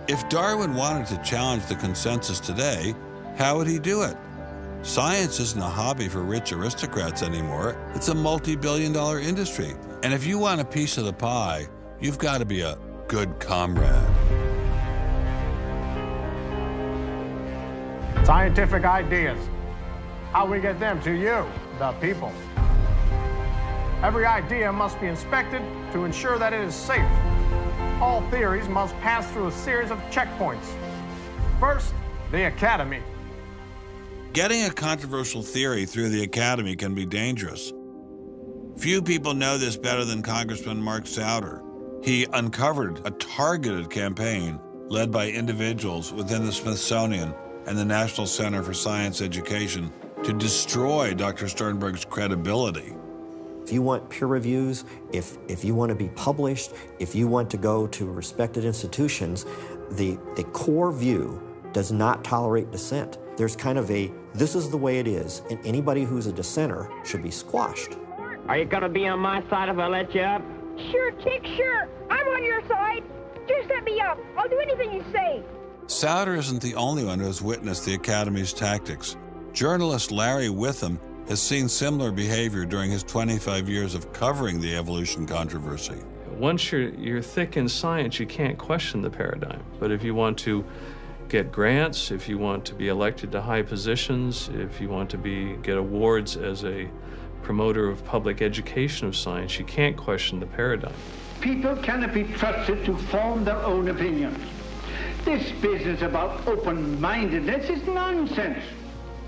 If Darwin wanted to challenge the consensus today, how would he do it? Science isn't a hobby for rich aristocrats anymore. It's a multi-billion-dollar industry. And if you want a piece of the pie, you've got to be a good comrade. Scientific ideas. How we get them to you, the people. Every idea must be inspected to ensure that it is safe. All theories must pass through a series of checkpoints. First, the Academy. Getting a controversial theory through the Academy can be dangerous. Few people know this better than Congressman Mark Souder. He uncovered a targeted campaign led by individuals within the Smithsonian and the National Center for Science Education to destroy Dr. Sternberg's credibility. If you want peer reviews, if you want to be published, if you want to go to respected institutions, the core view does not tolerate dissent. There's kind of a, this is the way it is, and anybody who's a dissenter should be squashed. Are you going to be on my side if I let you up? Sure, Chick, sure. I'm on your side. Just let me up. I'll do anything you say. Souder isn't the only one who has witnessed the Academy's tactics. Journalist Larry Witham has seen similar behavior during his 25 years of covering the evolution controversy. Once you're thick in science, you can't question the paradigm. But if you want to get grants, if you want to be elected to high positions, if you want to get awards as a promoter of public education of science, you can't question the paradigm. People cannot be trusted to form their own opinions. This business about open-mindedness is nonsense.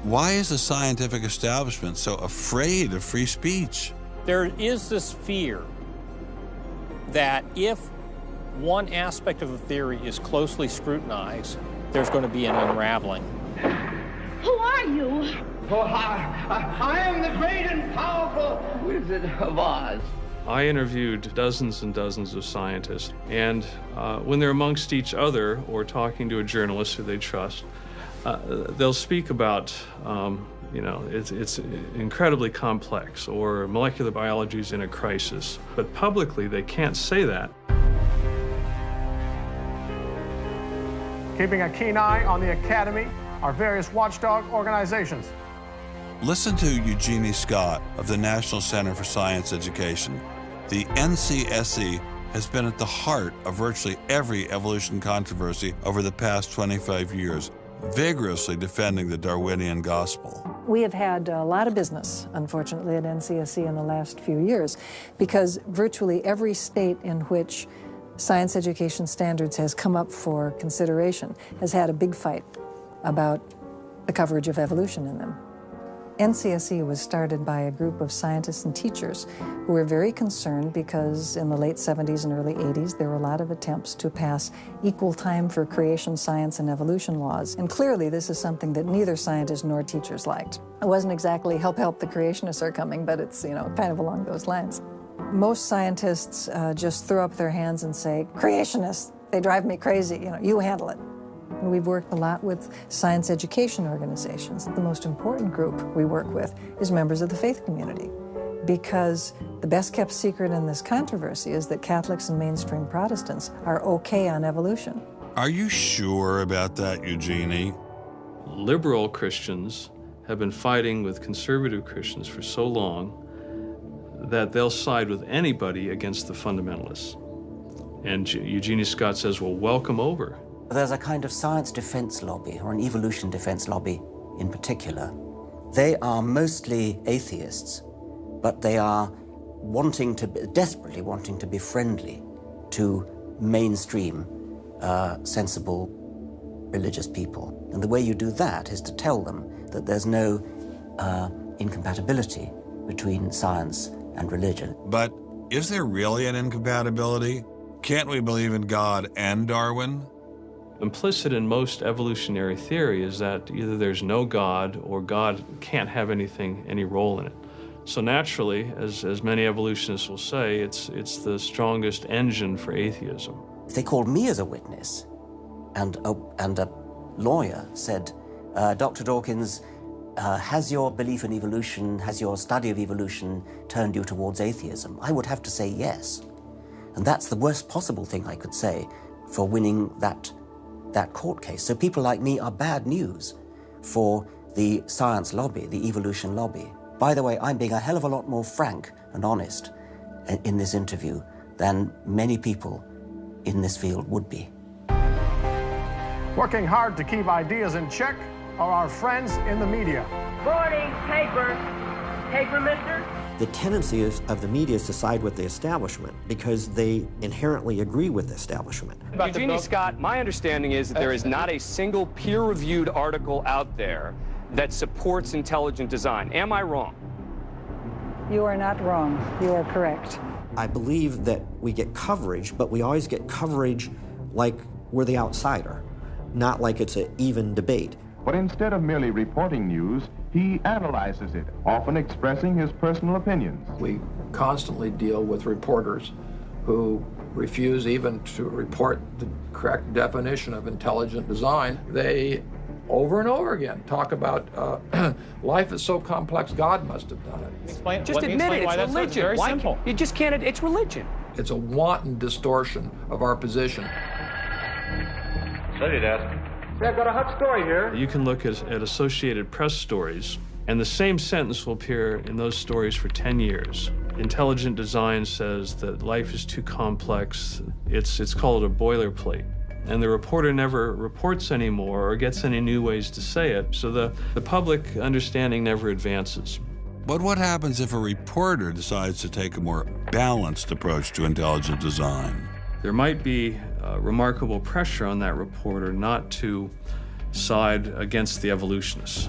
Why is the scientific establishment so afraid of free speech? There is this fear that if one aspect of the theory is closely scrutinized, there's going to be an unraveling. Who are you? Oh, I am the great and powerful Wizard of Oz. I interviewed dozens and dozens of scientists, and when they're amongst each other or talking to a journalist who they trust, they'll speak about You know, it's incredibly complex, or molecular biology is in a crisis. But publicly, they can't say that. Keeping a keen eye on the Academy, our various watchdog organizations. Listen to Eugenie Scott of the National Center for Science Education. The NCSE has been at the heart of virtually every evolution controversy over the past 25 years, vigorously defending the Darwinian gospel. We have had a lot of business, unfortunately, at NCSE in the last few years, because virtually every state in which science education standards has come up for consideration has had a big fight about the coverage of evolution in them. NCSE was started by a group of scientists and teachers who were very concerned because in the late 70s and early 80s there were a lot of attempts to pass equal time for creation science and evolution laws. And clearly this is something that neither scientists nor teachers liked. It wasn't exactly help the creationists are coming, but it's, you know, kind of along those lines. Most scientists just throw up their hands and say, creationists, they drive me crazy, you know, you handle it. And we've worked a lot with science education organizations. The most important group we work with is members of the faith community, because the best kept secret in this controversy is that Catholics and mainstream Protestants are okay on evolution. Are you sure about that, Eugenie? Liberal Christians have been fighting with conservative Christians for so long that they'll side with anybody against the fundamentalists. And Eugenie Scott says, well, welcome over. There's a kind of science defense lobby, or an evolution defense lobby in particular. They are mostly atheists, but they are desperately wanting to be friendly to mainstream, sensible religious people. And the way you do that is to tell them that there's no incompatibility between science and religion. But is there really an incompatibility? Can't we believe in God and Darwin? Implicit in most evolutionary theory is that either there's no God or God can't have any role in it. So naturally, as many evolutionists will say, it's the strongest engine for atheism. If they called me as a witness, and a lawyer said, Dr. Dawkins, has your belief in evolution, has your study of evolution turned you towards atheism? I would have to say yes. And that's the worst possible thing I could say for winning that court case. So people like me are bad news for the science lobby, the evolution lobby. By the way, I'm being a hell of a lot more frank and honest in this interview than many people in this field would be. Working hard to keep ideas in check are our friends in the media. Morning, paper. Paper, mister? The tendency of the media is to side with the establishment because they inherently agree with the establishment. Eugenie Scott, my understanding is that there is not a single peer-reviewed article out there that supports intelligent design. Am I wrong? You are not wrong. You are correct. I believe that we get coverage, but we always get coverage like we're the outsider, not like it's an even debate. But instead of merely reporting news, he analyzes it, often expressing his personal opinions. We constantly deal with reporters who refuse even to report the correct definition of intelligent design. They, over and over again, talk about life is so complex, God must have done it. Just admit it, it's religion. Very simple. You just can't, it's religion. It's a wanton distortion of our position. Study desk. I've got a hot story here. You can look at Associated Press stories, and the same sentence will appear in those stories for 10 years. Intelligent design says that life is too complex. It's called a boilerplate. And the reporter never reports anymore or gets any new ways to say it, so the public understanding never advances. But what happens if a reporter decides to take a more balanced approach to intelligent design? There might be remarkable pressure on that reporter not to side against the evolutionists.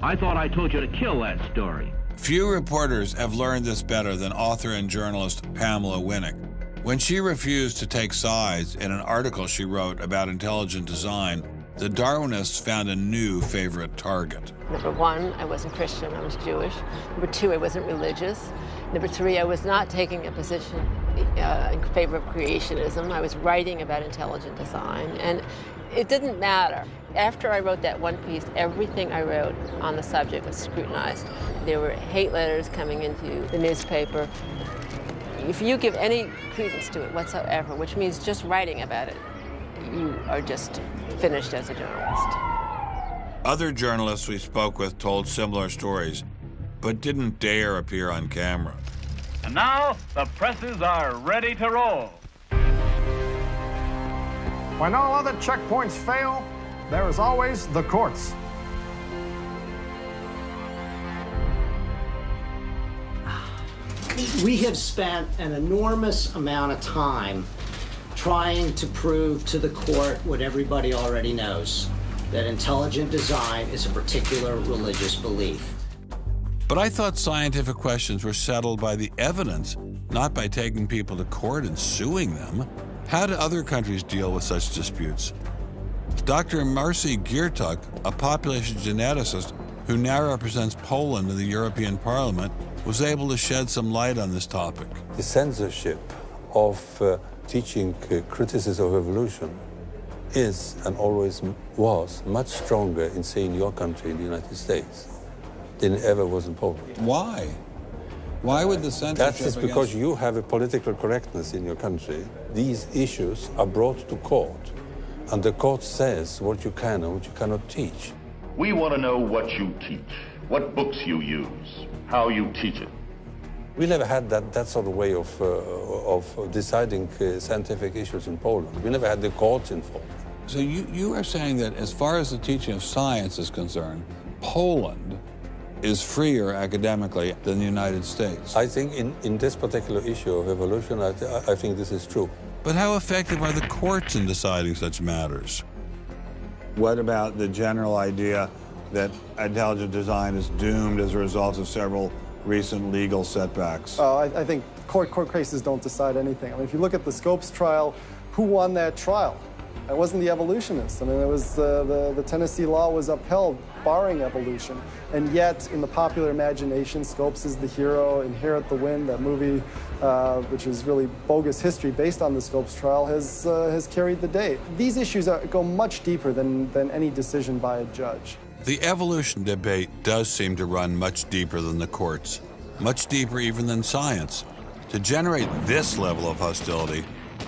I thought I told you to kill that story. Few reporters have learned this better than author and journalist Pamela Winnick. When she refused to take sides in an article she wrote about intelligent design, the Darwinists found a new favorite target. Number one, I wasn't Christian, I was Jewish. Number two, I wasn't religious. Number three, I was not taking a position in favor of creationism. I was writing about intelligent design, and it didn't matter After I wrote that one piece, everything I wrote on the subject was scrutinized. There were hate letters coming into the newspaper. If you give any credence to it whatsoever, which means just writing about it, you are just finished as a journalist. Other journalists we spoke with told similar stories, but didn't dare appear on camera. And now, the presses are ready to roll. When all other checkpoints fail, there is always the courts. We have spent an enormous amount of time trying to prove to the court what everybody already knows, that intelligent design is a particular religious belief. But I thought scientific questions were settled by the evidence, not by taking people to court and suing them. How do other countries deal with such disputes? Dr. Marcy Giertuk, a population geneticist who now represents Poland in the European Parliament, was able to shed some light on this topic. The censorship of teaching criticism of evolution is and always was much stronger in, say, in your country, in the United States, than it ever was in Poland. Why? Why would the censorship? That is because you have a political correctness in your country. These issues are brought to court, and the court says what you can and what you cannot teach. We want to know what you teach, what books you use, how you teach it. We never had that sort of way of deciding scientific issues in Poland. We never had the courts involved. So you are saying that as far as the teaching of science is concerned, Poland is freer academically than the United States? I think in this particular issue of evolution, I think this is true. But how effective are the courts in deciding such matters? What about the general idea that intelligent design is doomed as a result of several recent legal setbacks? I think court cases don't decide anything. I mean, if you look at the Scopes trial, who won that trial? It wasn't the evolutionists. I mean, it was the Tennessee law was upheld, barring evolution. And yet, in the popular imagination, Scopes is the hero. Inherit the Wind, that movie, which is really bogus history based on the Scopes trial, has carried the day. These issues go much deeper than any decision by a judge. The evolution debate does seem to run much deeper than the courts, much deeper even than science. To generate this level of hostility,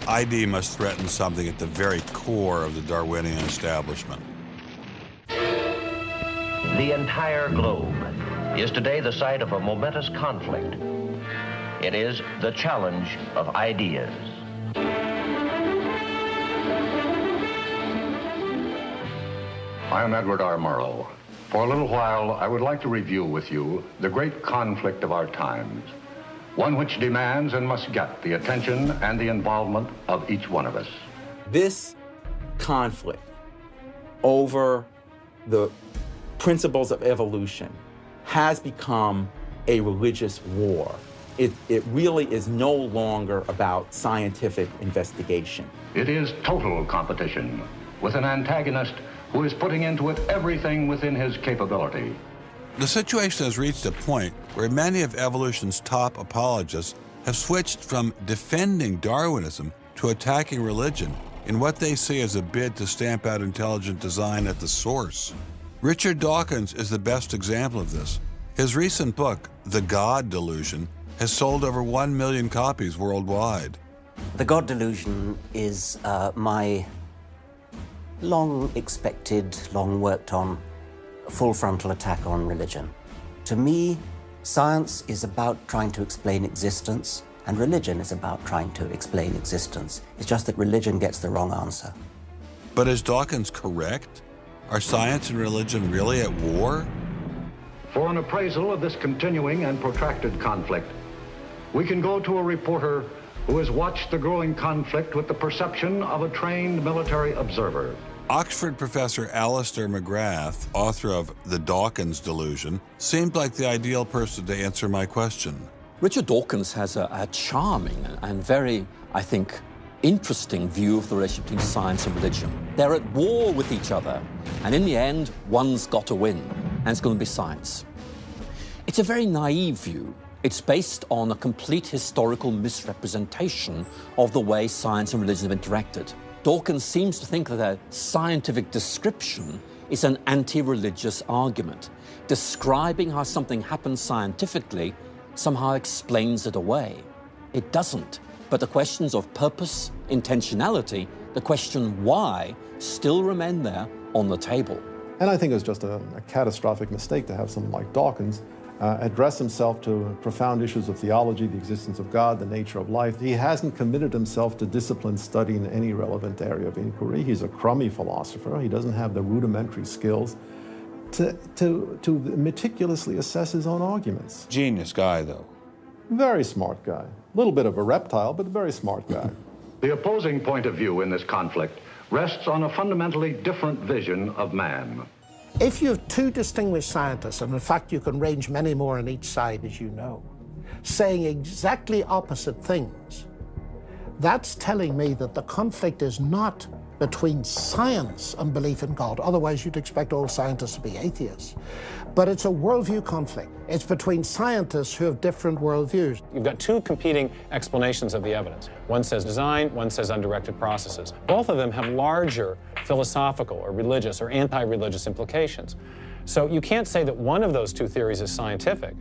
ID must threaten something at the very core of the Darwinian establishment. The entire globe is today the site of a momentous conflict. It is the challenge of ideas. I am Edward R. Murrow. For a little while, I would like to review with you the great conflict of our times, one which demands and must get the attention and the involvement of each one of us. This conflict over the principles of evolution has become a religious war. It really is no longer about scientific investigation. It is total competition with an antagonist who is putting into it everything within his capability. The situation has reached a point where many of evolution's top apologists have switched from defending Darwinism to attacking religion in what they see as a bid to stamp out intelligent design at the source. Richard Dawkins is the best example of this. His recent book, The God Delusion, has sold over 1 million copies worldwide. The God Delusion is my long-expected, long-worked-on full frontal attack on religion. To me, science is about trying to explain existence, and religion is about trying to explain existence. It's just that religion gets the wrong answer. But is Dawkins correct? Are science and religion really at war? For an appraisal of this continuing and protracted conflict, we can go to a reporter who has watched the growing conflict with the perception of a trained military observer. Oxford professor Alistair McGrath, author of The Dawkins Delusion, seemed like the ideal person to answer my question. Richard Dawkins has a charming and very, I think, interesting view of the relationship between science and religion. They're at war with each other, and in the end, one's got to win, and it's going to be science. It's a very naive view. It's based on a complete historical misrepresentation of the way science and religion have interacted. Dawkins seems to think that a scientific description is an anti-religious argument. Describing how something happens scientifically somehow explains it away. It doesn't. But the questions of purpose, intentionality, the question why, still remain there on the table. And I think it was just a catastrophic mistake to have someone like Dawkins address himself to profound issues of theology, the existence of God, the nature of life. He hasn't committed himself to disciplined study in any relevant area of inquiry. He's a crummy philosopher. He doesn't have the rudimentary skills to meticulously assess his own arguments. Genius guy, though. Very smart guy. A little bit of a reptile, but a very smart guy. The opposing point of view in this conflict rests on a fundamentally different vision of man. If you have two distinguished scientists, and in fact you can range many more on each side, as you know, saying exactly opposite things, that's telling me that the conflict is not between science and belief in God. Otherwise, you'd expect all scientists to be atheists. But it's a worldview conflict. It's between scientists who have different worldviews. You've got two competing explanations of the evidence. One says design, one says undirected processes. Both of them have larger philosophical or religious or anti-religious implications. So you can't say that one of those two theories is scientific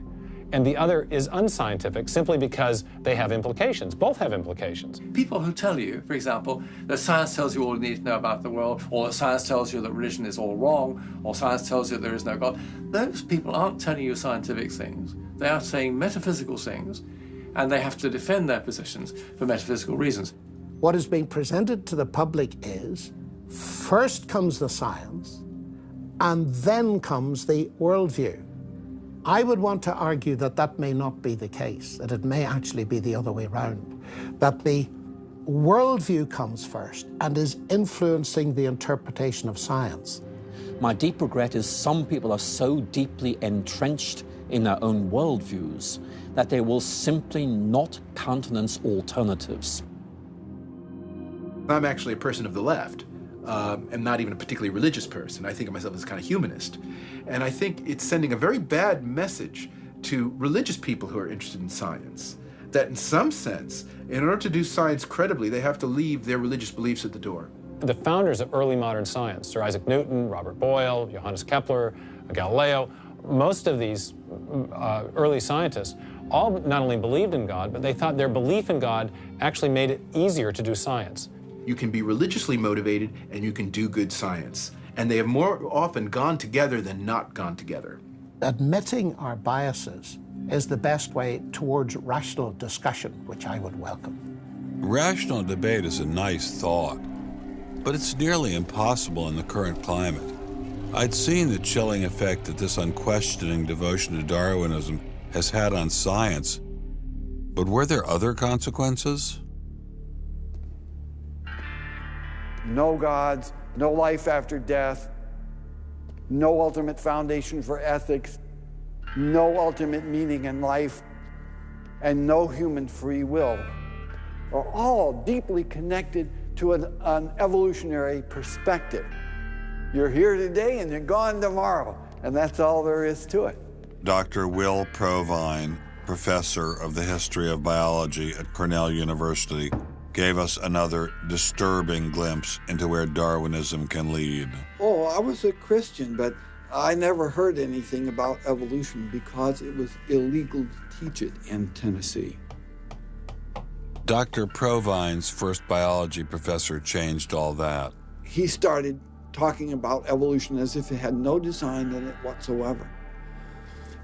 and the other is unscientific simply because they have implications. Both have implications. People who tell you, for example, that science tells you all you need to know about the world, or that science tells you that religion is all wrong, or science tells you there is no God, those people aren't telling you scientific things. They are saying metaphysical things, and they have to defend their positions for metaphysical reasons. What is being presented to the public is, first comes the science, and then comes the worldview. I would want to argue that that may not be the case, that it may actually be the other way around, that the worldview comes first and is influencing the interpretation of science. My deep regret is some people are so deeply entrenched in their own worldviews that they will simply not countenance alternatives. I'm actually a person of the left. And not even a particularly religious person. I think of myself as a kind of humanist. And I think it's sending a very bad message to religious people who are interested in science, that in some sense, in order to do science credibly, they have to leave their religious beliefs at the door. The founders of early modern science, Sir Isaac Newton, Robert Boyle, Johannes Kepler, Galileo, most of these early scientists all not only believed in God, but they thought their belief in God actually made it easier to do science. You can be religiously motivated and you can do good science. And they have more often gone together than not gone together. Admitting our biases is the best way towards rational discussion, which I would welcome. Rational debate is a nice thought, but it's nearly impossible in the current climate. I'd seen the chilling effect that this unquestioning devotion to Darwinism has had on science, but were there other consequences? No gods, no life after death, no ultimate foundation for ethics, no ultimate meaning in life, and no human free will are all deeply connected to an evolutionary perspective. You're here today and you're gone tomorrow, and that's all there is to it. Dr. Will Provine, professor of the history of biology at Cornell University, gave us another disturbing glimpse into where Darwinism can lead. Oh, I was a Christian, but I never heard anything about evolution because it was illegal to teach it in Tennessee. Dr. Provine's first biology professor changed all that. He started talking about evolution as if it had no design in it whatsoever.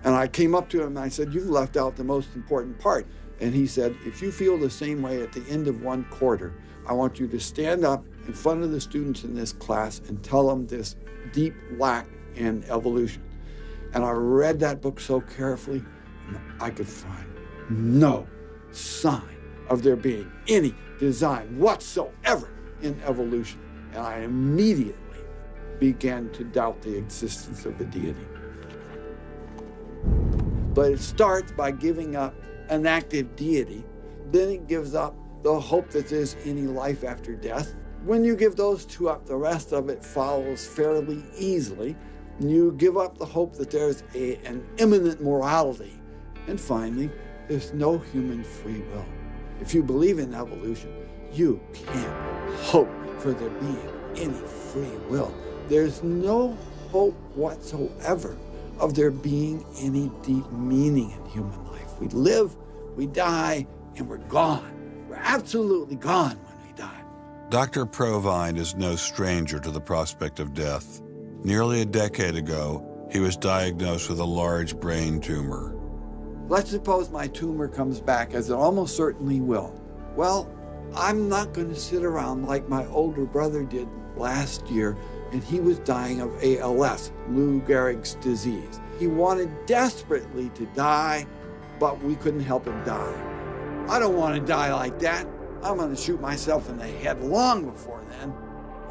And I came up to him and I said, "You've left out the most important part." And he said, "If you feel the same way at the end of one quarter, I want you to stand up in front of the students in this class and tell them this deep lack in evolution." And I read that book so carefully, and I could find no sign of there being any design whatsoever in evolution. And I immediately began to doubt the existence of a deity. But it starts by giving up an active deity, then it gives up the hope that there's any life after death. When you give those two up, the rest of it follows fairly easily. You give up the hope that there's an immanent morality. And finally, there's no human free will. If you believe in evolution, you can't hope for there being any free will. There's no hope whatsoever of there being any deep meaning in human life. We live, we die, and we're gone. We're absolutely gone when we die. Dr. Provine is no stranger to the prospect of death. Nearly a decade ago, he was diagnosed with a large brain tumor. Let's suppose my tumor comes back, as it almost certainly will. Well, I'm not going to sit around like my older brother did last year, and he was dying of ALS, Lou Gehrig's disease. He wanted desperately to die, but we couldn't help him die. I don't want to die like that. I'm going to shoot myself in the head long before then.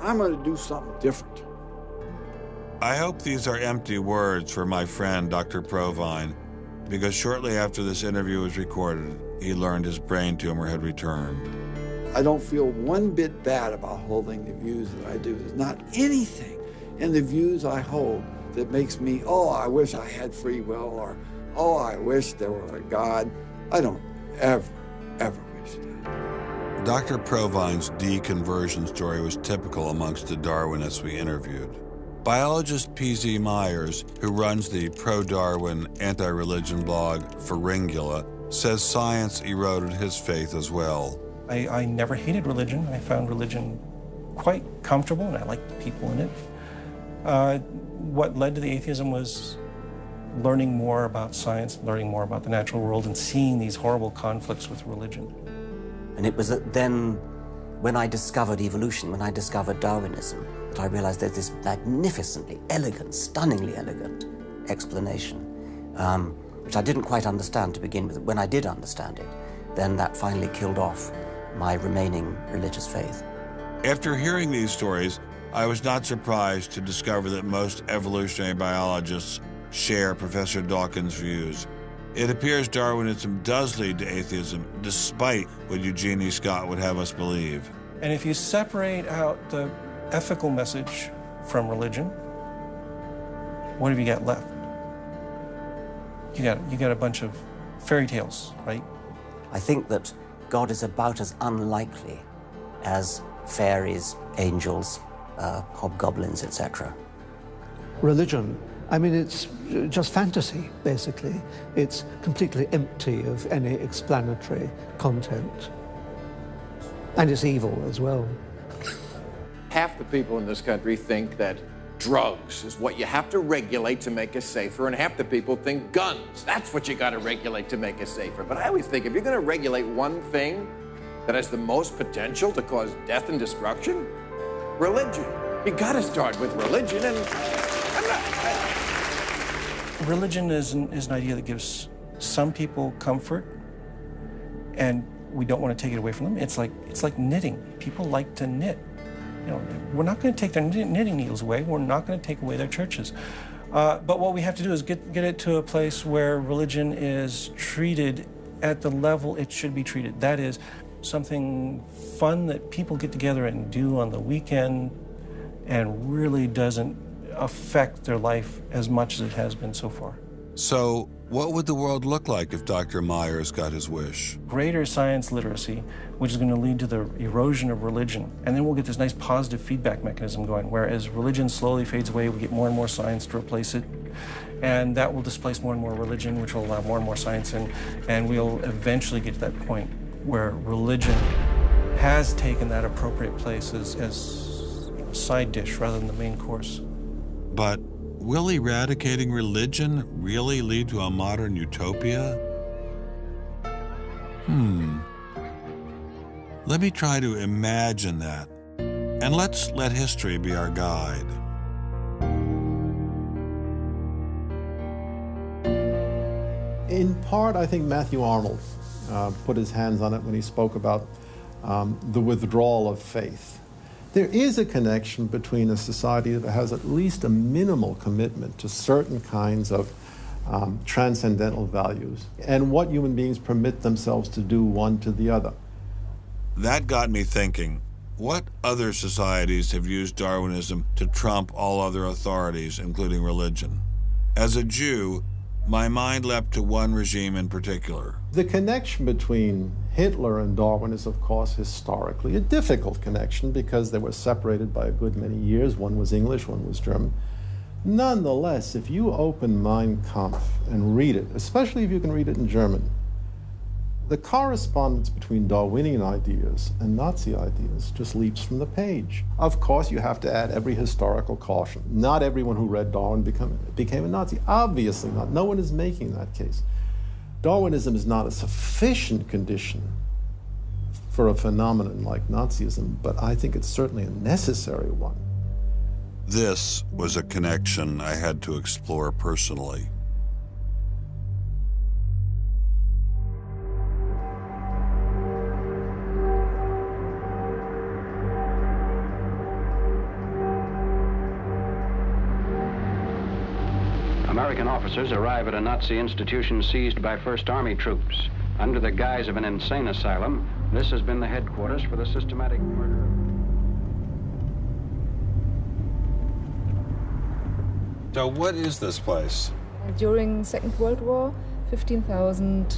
I'm going to do something different. I hope these are empty words for my friend, Dr. Provine, because shortly after this interview was recorded, he learned his brain tumor had returned. I don't feel one bit bad about holding the views that I do. There's not anything in the views I hold that makes me, oh, I wish I had free will, or, oh, I wish there were a God. I don't ever wish that. Dr. Provine's deconversion story was typical amongst the Darwinists we interviewed. Biologist P.Z. Myers, who runs the pro-Darwin, anti-religion blog Pharyngula, says science eroded his faith as well. I never hated religion. I found religion quite comfortable, and I liked the people in it. What led to the atheism was learning more about science, learning more about the natural world, and seeing these horrible conflicts with religion. And it was then, when I discovered evolution, when I discovered Darwinism, that I realized there's this magnificently elegant, stunningly elegant explanation, which I didn't quite understand to begin with. When I did understand it, then that finally killed off my remaining religious faith. After hearing these stories, I was not surprised to discover that most evolutionary biologists share Professor Dawkins' views. It appears Darwinism does lead to atheism, despite what Eugenie Scott would have us believe. And if you separate out the ethical message from religion, what have you got left? You got a bunch of fairy tales, right? I think that God is about as unlikely as fairies, angels, hobgoblins, etc. Religion, I mean, it's just fantasy, basically. It's completely empty of any explanatory content. And it's evil as well. Half the people in this country think that drugs is what you have to regulate to make us safer, and half the people think guns, that's what you got to regulate to make us safer. But I always think if you're going to regulate one thing that has the most potential to cause death and destruction, religion. You got to start with religion, and Religion is an idea that gives some people comfort, and we don't want to take it away from them. It's like knitting. People like to knit. You know, we're not going to take their knitting needles away. We're not going to take away their churches. But what we have to do is get it to a place where religion is treated at the level it should be treated. That is something fun that people get together and do on the weekend and really doesn't affect their life as much as it has been so far. So, what would the world look like if Dr. Myers got his wish? Greater science literacy, which is going to lead to the erosion of religion. And then we'll get this nice positive feedback mechanism going, where as religion slowly fades away, we get more and more science to replace it. And that will displace more and more religion, which will allow more and more science in. And we'll eventually get to that point where religion has taken that appropriate place as a side dish rather than the main course. But will eradicating religion really lead to a modern utopia? Let me try to imagine that. And let's let history be our guide. In part, I think Matthew Arnold put his hands on it when he spoke about the withdrawal of faith. There is a connection between a society that has at least a minimal commitment to certain kinds of transcendental values and what human beings permit themselves to do one to the other. That got me thinking, what other societies have used Darwinism to trump all other authorities, including religion? As a Jew, my mind leapt to one regime in particular. The connection between Hitler and Darwin is, of course, historically a difficult connection because they were separated by a good many years. One was English, one was German. Nonetheless, if you open Mein Kampf and read it, especially if you can read it in German, the correspondence between Darwinian ideas and Nazi ideas just leaps from the page. Of course, you have to add every historical caution. Not everyone who read Darwin became a Nazi. Obviously not. No one is making that case. Darwinism is not a sufficient condition for a phenomenon like Nazism, but I think it's certainly a necessary one. This was a connection I had to explore personally. American officers arrive at a Nazi institution seized by First Army troops. Under the guise of an insane asylum, this has been the headquarters for the systematic murder. So what is this place? During Second World War, 15,000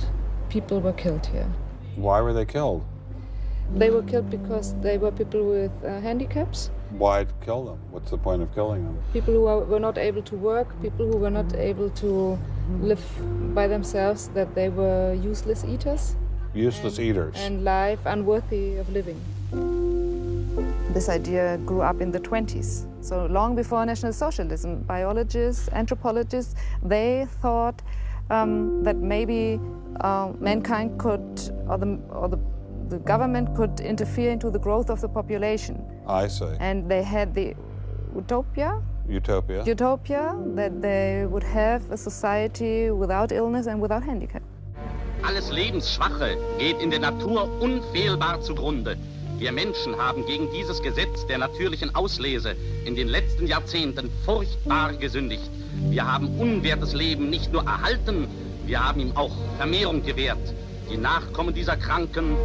people were killed here. Why were they killed? They were killed because they were people with handicaps. Why kill them? What's the point of killing them? People who were not able to work, people who were not able to live by themselves, that they were useless eaters. Useless eaters. And life unworthy of living. This idea grew up in the 20s. So long before National Socialism, biologists, anthropologists, they thought that maybe mankind could, or the government could interfere into the growth of the population. I see. And they had the utopia that they would have a society without illness and without handicap. Alles Lebensschwache geht in der Natur unfehlbar zugrunde. Wir Menschen haben gegen dieses Gesetz der natürlichen Auslese in den letzten Jahrzehnten furchtbar gesündigt. Wir haben unwertes Leben nicht nur erhalten, wir haben ihm auch Vermehrung gewährt. Die Nachkommen dieser Kranken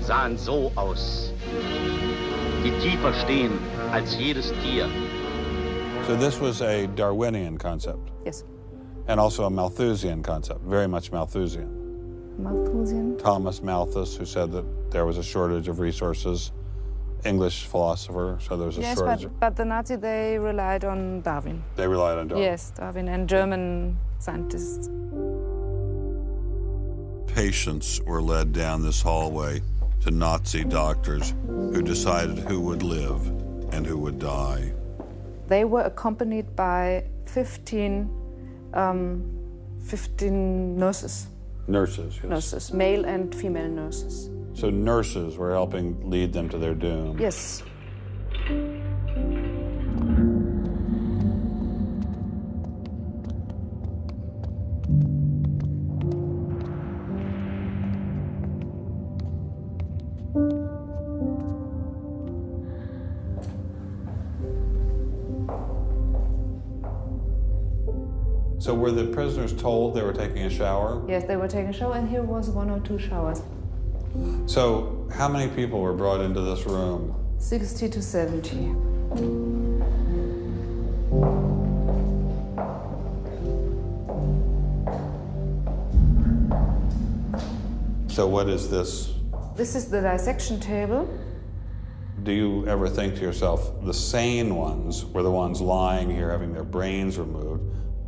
sahen so aus, die tiefer stehen als jedes Tier. So this was a Darwinian concept? Yes. And also a Malthusian concept, very much Malthusian. Malthusian? Thomas Malthus, who said that there was a shortage of resources, English philosopher, so there was a shortage. Yes, but the Nazis, they relied on Darwin. They relied on Darwin? Yes, Darwin and German scientists. Patients were led down this hallway to Nazi doctors who decided who would live and who would die. They were accompanied by 15 nurses. Nurses, yes. Nurses, male and female nurses. So nurses were helping lead them to their doom. Yes. So were the prisoners told they were taking a shower? Yes, they were taking a shower, and here was 1 or 2 showers. So how many people were brought into this room? 60 to 70. So what is this? This is the dissection table. Do you ever think to yourself, the sane ones were the ones lying here having their brains removed?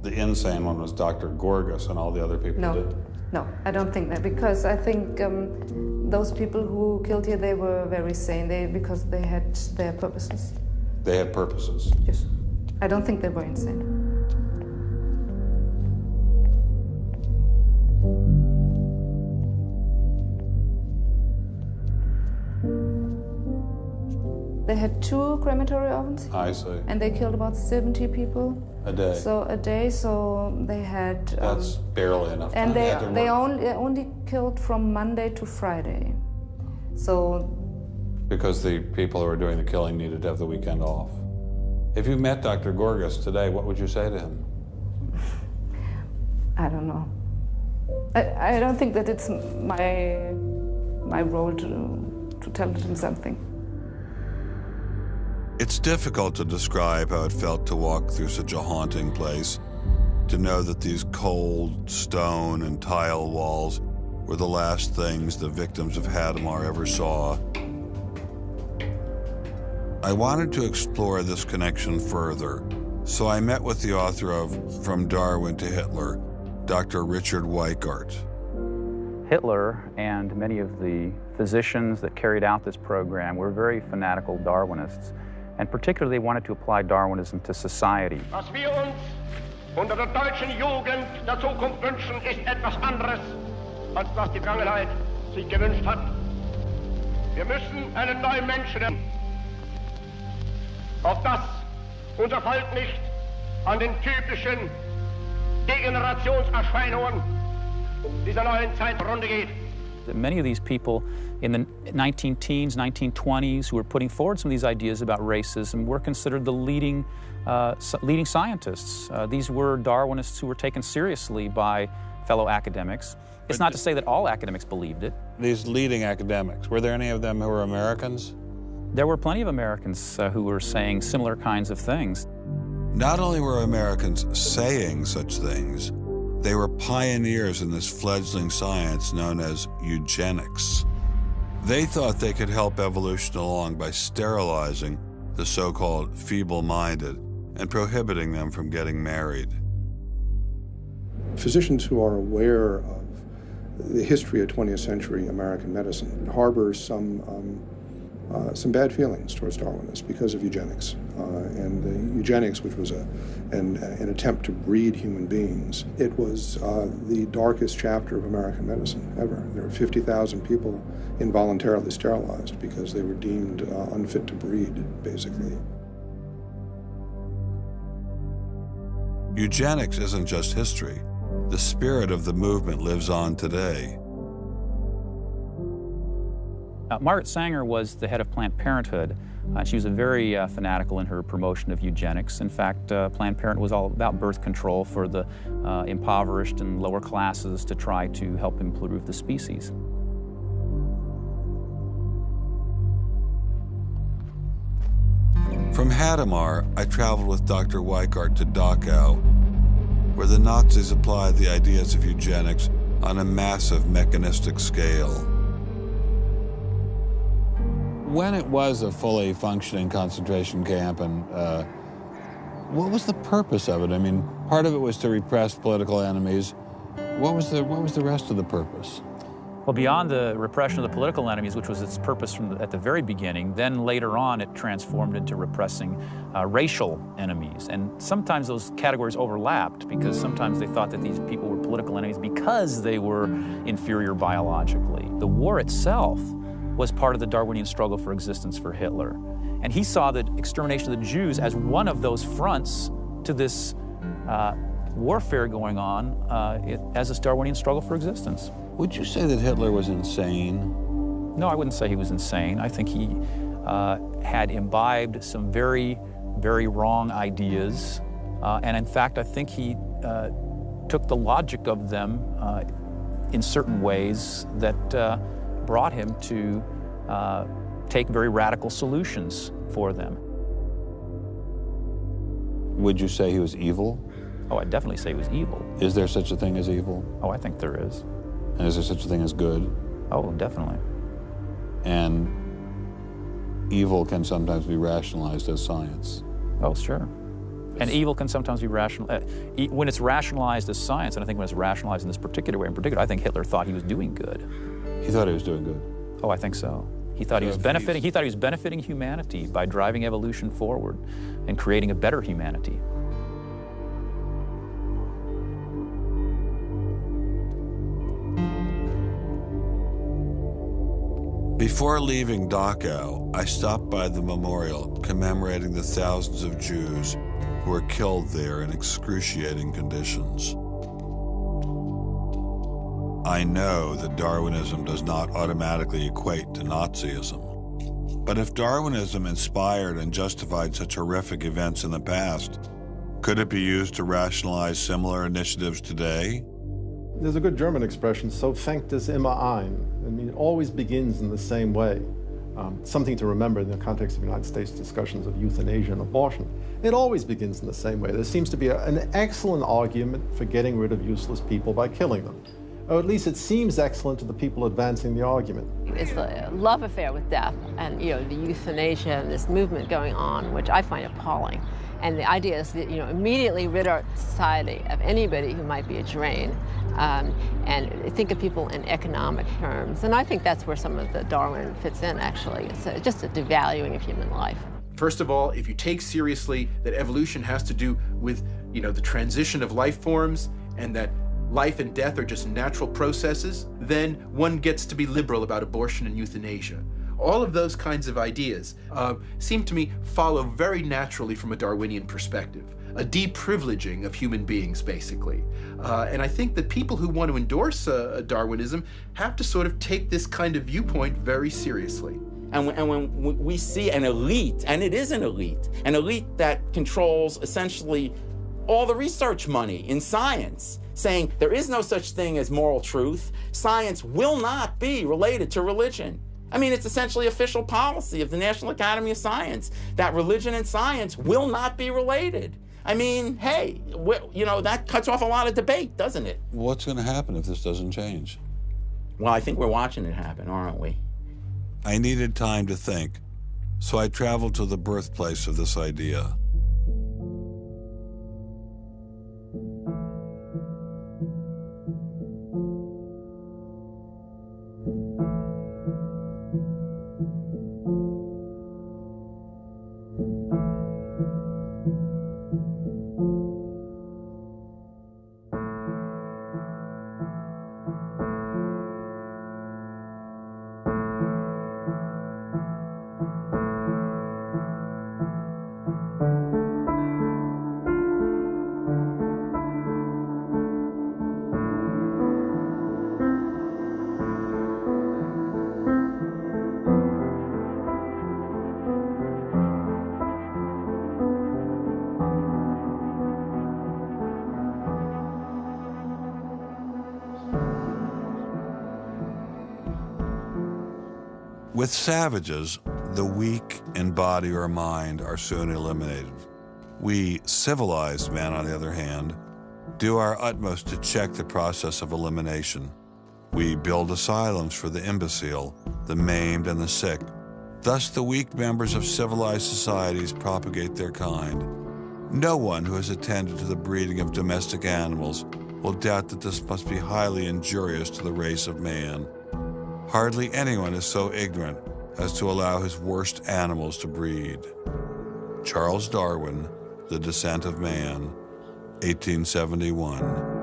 The insane one was Dr. Gorgas and all the other people did? No, I don't think that, because I think those people who killed here, they were very sane, because they had their purposes. They had purposes? Yes. I don't think they were insane. They had 2 crematory ovens. I see. And they killed about 70 people. A day? So a day, so they had... That's barely enough time. And they only killed from Monday to Friday. So... Because the people who were doing the killing needed to have the weekend off. If you met Dr. Gorgas today, what would you say to him? I don't know. I don't think that it's my role to tell him something. It's difficult to describe how it felt to walk through such a haunting place. to know that these cold stone and tile walls were the last things the victims of Hadamar ever saw. I wanted to explore this connection further, so I met with the author of From Darwin to Hitler, Dr. Richard Weikart. Hitler and many of the physicians that carried out this program were very fanatical Darwinists, and particularly wanted to apply Darwinism to society. Was wir uns unter der deutschen Jugend der Zukunft wünschen, ist etwas anderes, als was die Vergangenheit sich gewünscht hat. Wir müssen einen neuen Menschen, auf das unser Volk nicht an den typischen Degenerationserscheinungen dieser neuen Zeit zugrunde geht. Many of these people in the 19-teens, 1920s, who were putting forward some of these ideas about racism were considered the leading scientists. These were Darwinists who were taken seriously by fellow academics. It's not to say that all academics believed it. These leading academics, were there any of them who were Americans? There were plenty of Americans who were saying similar kinds of things. Not only were Americans saying such things, they were pioneers in this fledgling science known as eugenics. They thought they could help evolution along by sterilizing the so-called feeble-minded and prohibiting them from getting married. Physicians who are aware of the history of 20th century American medicine harbor some bad feelings towards Darwinists because of eugenics. And the eugenics, which was an attempt to breed human beings, it was the darkest chapter of American medicine ever. There were 50,000 people involuntarily sterilized because they were deemed unfit to breed, basically. Eugenics isn't just history. The spirit of the movement lives on today. Margaret Sanger was the head of Planned Parenthood. She was very fanatical in her promotion of eugenics. In fact, Planned Parenthood was all about birth control for the impoverished and lower classes to try to help improve the species. From Hadamar, I traveled with Dr. Weikart to Dachau, where the Nazis applied the ideas of eugenics on a massive mechanistic scale. When it was a fully functioning concentration camp, and what was the purpose of it? I mean, part of it was to repress political enemies. What was the rest of the purpose? Well, beyond the repression of the political enemies, which was its purpose at the very beginning, then later on it transformed into repressing racial enemies. And sometimes those categories overlapped because sometimes they thought that these people were political enemies because they were inferior biologically. The war itself was part of the Darwinian struggle for existence for Hitler. And he saw the extermination of the Jews as one of those fronts to this warfare going on as this Darwinian struggle for existence. Would you say that Hitler was insane? No, I wouldn't say he was insane. I think he had imbibed some very, very wrong ideas. And in fact, I think he took the logic of them in certain ways that brought him to take very radical solutions for them. Would you say he was evil? Oh, I'd definitely say he was evil. Is there such a thing as evil? Oh, I think there is. And is there such a thing as good? Oh, definitely. And evil can sometimes be rationalized as science. Oh, sure. And evil can sometimes be rational. When it's rationalized as science, and I think when it's rationalized in this particular way in particular, I think Hitler thought he was doing good. He thought he was doing good? Oh, I think so. He thought he was benefiting. He thought he was benefiting humanity by driving evolution forward and creating a better humanity. Before leaving Dachau, I stopped by the memorial commemorating the thousands of Jews who were killed there in excruciating conditions. I know that Darwinism does not automatically equate to Nazism. But if Darwinism inspired and justified such horrific events in the past, could it be used to rationalize similar initiatives today? There's a good German expression, so fängt es immer an. I mean, it always begins in the same way. Something to remember in the context of the United States discussions of euthanasia and abortion. It always begins in the same way. There seems to be an excellent argument for getting rid of useless people by killing them. Or at least it seems excellent to the people advancing the argument. It's the love affair with death and, the euthanasia and this movement going on, which I find appalling. And the idea is that, immediately rid our society of anybody who might be a drain, and think of people in economic terms. And I think that's where some of the Darwin fits in, actually. It's just a devaluing of human life. First of all, if you take seriously that evolution has to do with, the transition of life forms and that life and death are just natural processes, then one gets to be liberal about abortion and euthanasia. All of those kinds of ideas seem to me follow very naturally from a Darwinian perspective, a deprivileging of human beings, basically. And I think that people who want to endorse Darwinism have to sort of take this kind of viewpoint very seriously. And when we see an elite, and it is an elite that controls essentially all the research money in science, saying there is no such thing as moral truth, science will not be related to religion. I mean, it's essentially official policy of the National Academy of Science that religion and science will not be related. I mean, hey, that cuts off a lot of debate, doesn't it? What's going to happen if this doesn't change? Well, I think we're watching it happen, aren't we? I needed time to think, so I traveled to the birthplace of this idea. With savages, the weak in body or mind are soon eliminated. We civilized men, on the other hand, do our utmost to check the process of elimination. We build asylums for the imbecile, the maimed, and the sick. Thus, the weak members of civilized societies propagate their kind. No one who has attended to the breeding of domestic animals will doubt that this must be highly injurious to the race of man. Hardly anyone is so ignorant as to allow his worst animals to breed. Charles Darwin, The Descent of Man, 1871.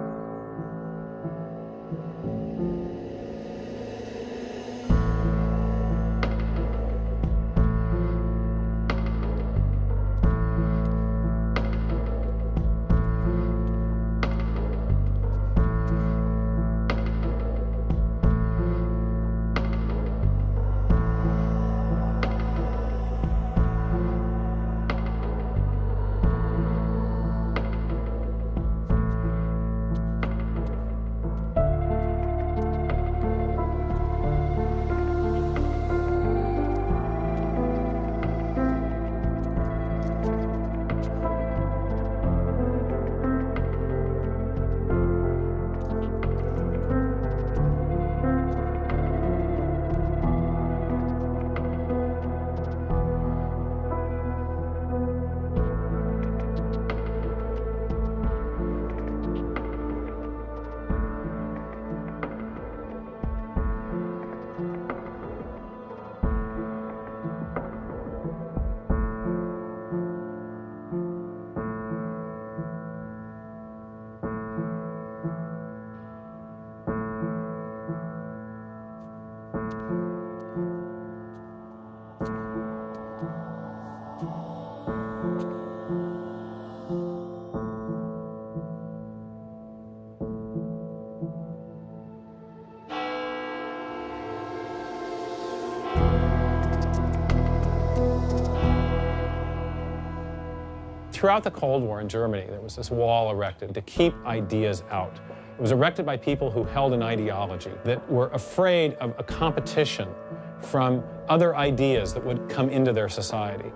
Throughout the Cold War in Germany, there was this wall erected to keep ideas out. It was erected by people who held an ideology that were afraid of a competition from other ideas that would come into their society.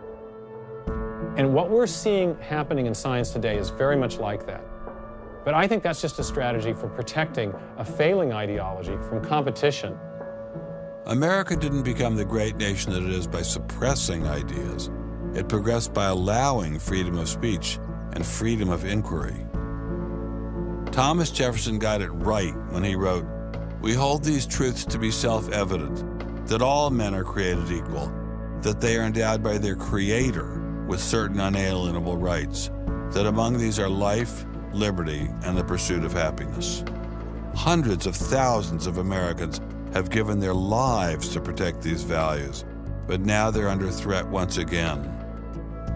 And what we're seeing happening in science today is very much like that. But I think that's just a strategy for protecting a failing ideology from competition. America didn't become the great nation that it is by suppressing ideas. It progressed by allowing freedom of speech and freedom of inquiry. Thomas Jefferson got it right when he wrote, "We hold these truths to be self-evident, that all men are created equal, that they are endowed by their Creator with certain unalienable rights, that among these are life, liberty, and the pursuit of happiness." Hundreds of thousands of Americans have given their lives to protect these values, but now they're under threat once again.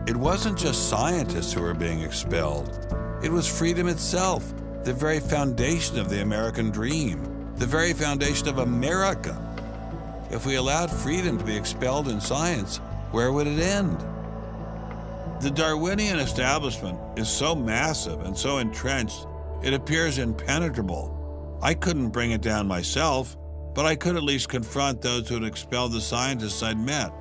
It wasn't just scientists who were being expelled. It was freedom itself, the very foundation of the American dream, the very foundation of America. If we allowed freedom to be expelled in science, where would it end? The Darwinian establishment is so massive and so entrenched, it appears impenetrable. I couldn't bring it down myself, but I could at least confront those who had expelled the scientists I'd met.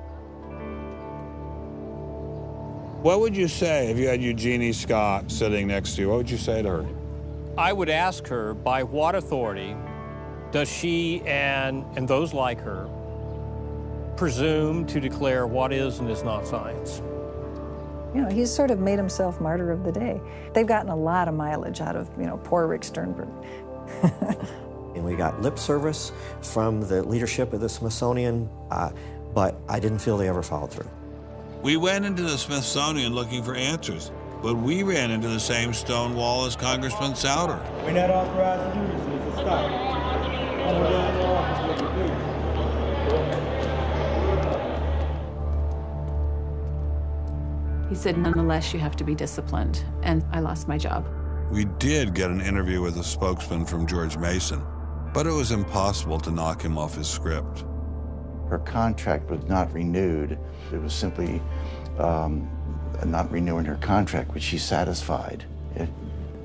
What would you say if you had Eugenie Scott sitting next to you? What would you say to her? I would ask her, by what authority does she and those like her presume to declare what is and is not science? You know, he's sort of made himself martyr of the day. They've gotten a lot of mileage out of, poor Rick Sternberg. And we got lip service from the leadership of the Smithsonian, but I didn't feel they ever followed through. We went into the Smithsonian looking for answers, but we ran into the same stone wall as Congressman Souter. We're not authorized to do this, Mr. Scott. Come down to the office with me, He said, nonetheless, you have to be disciplined, and I lost my job. We did get an interview with a spokesman from George Mason, but it was impossible to knock him off his script. Her contract was not renewed. It was simply not renewing her contract, which she's satisfied.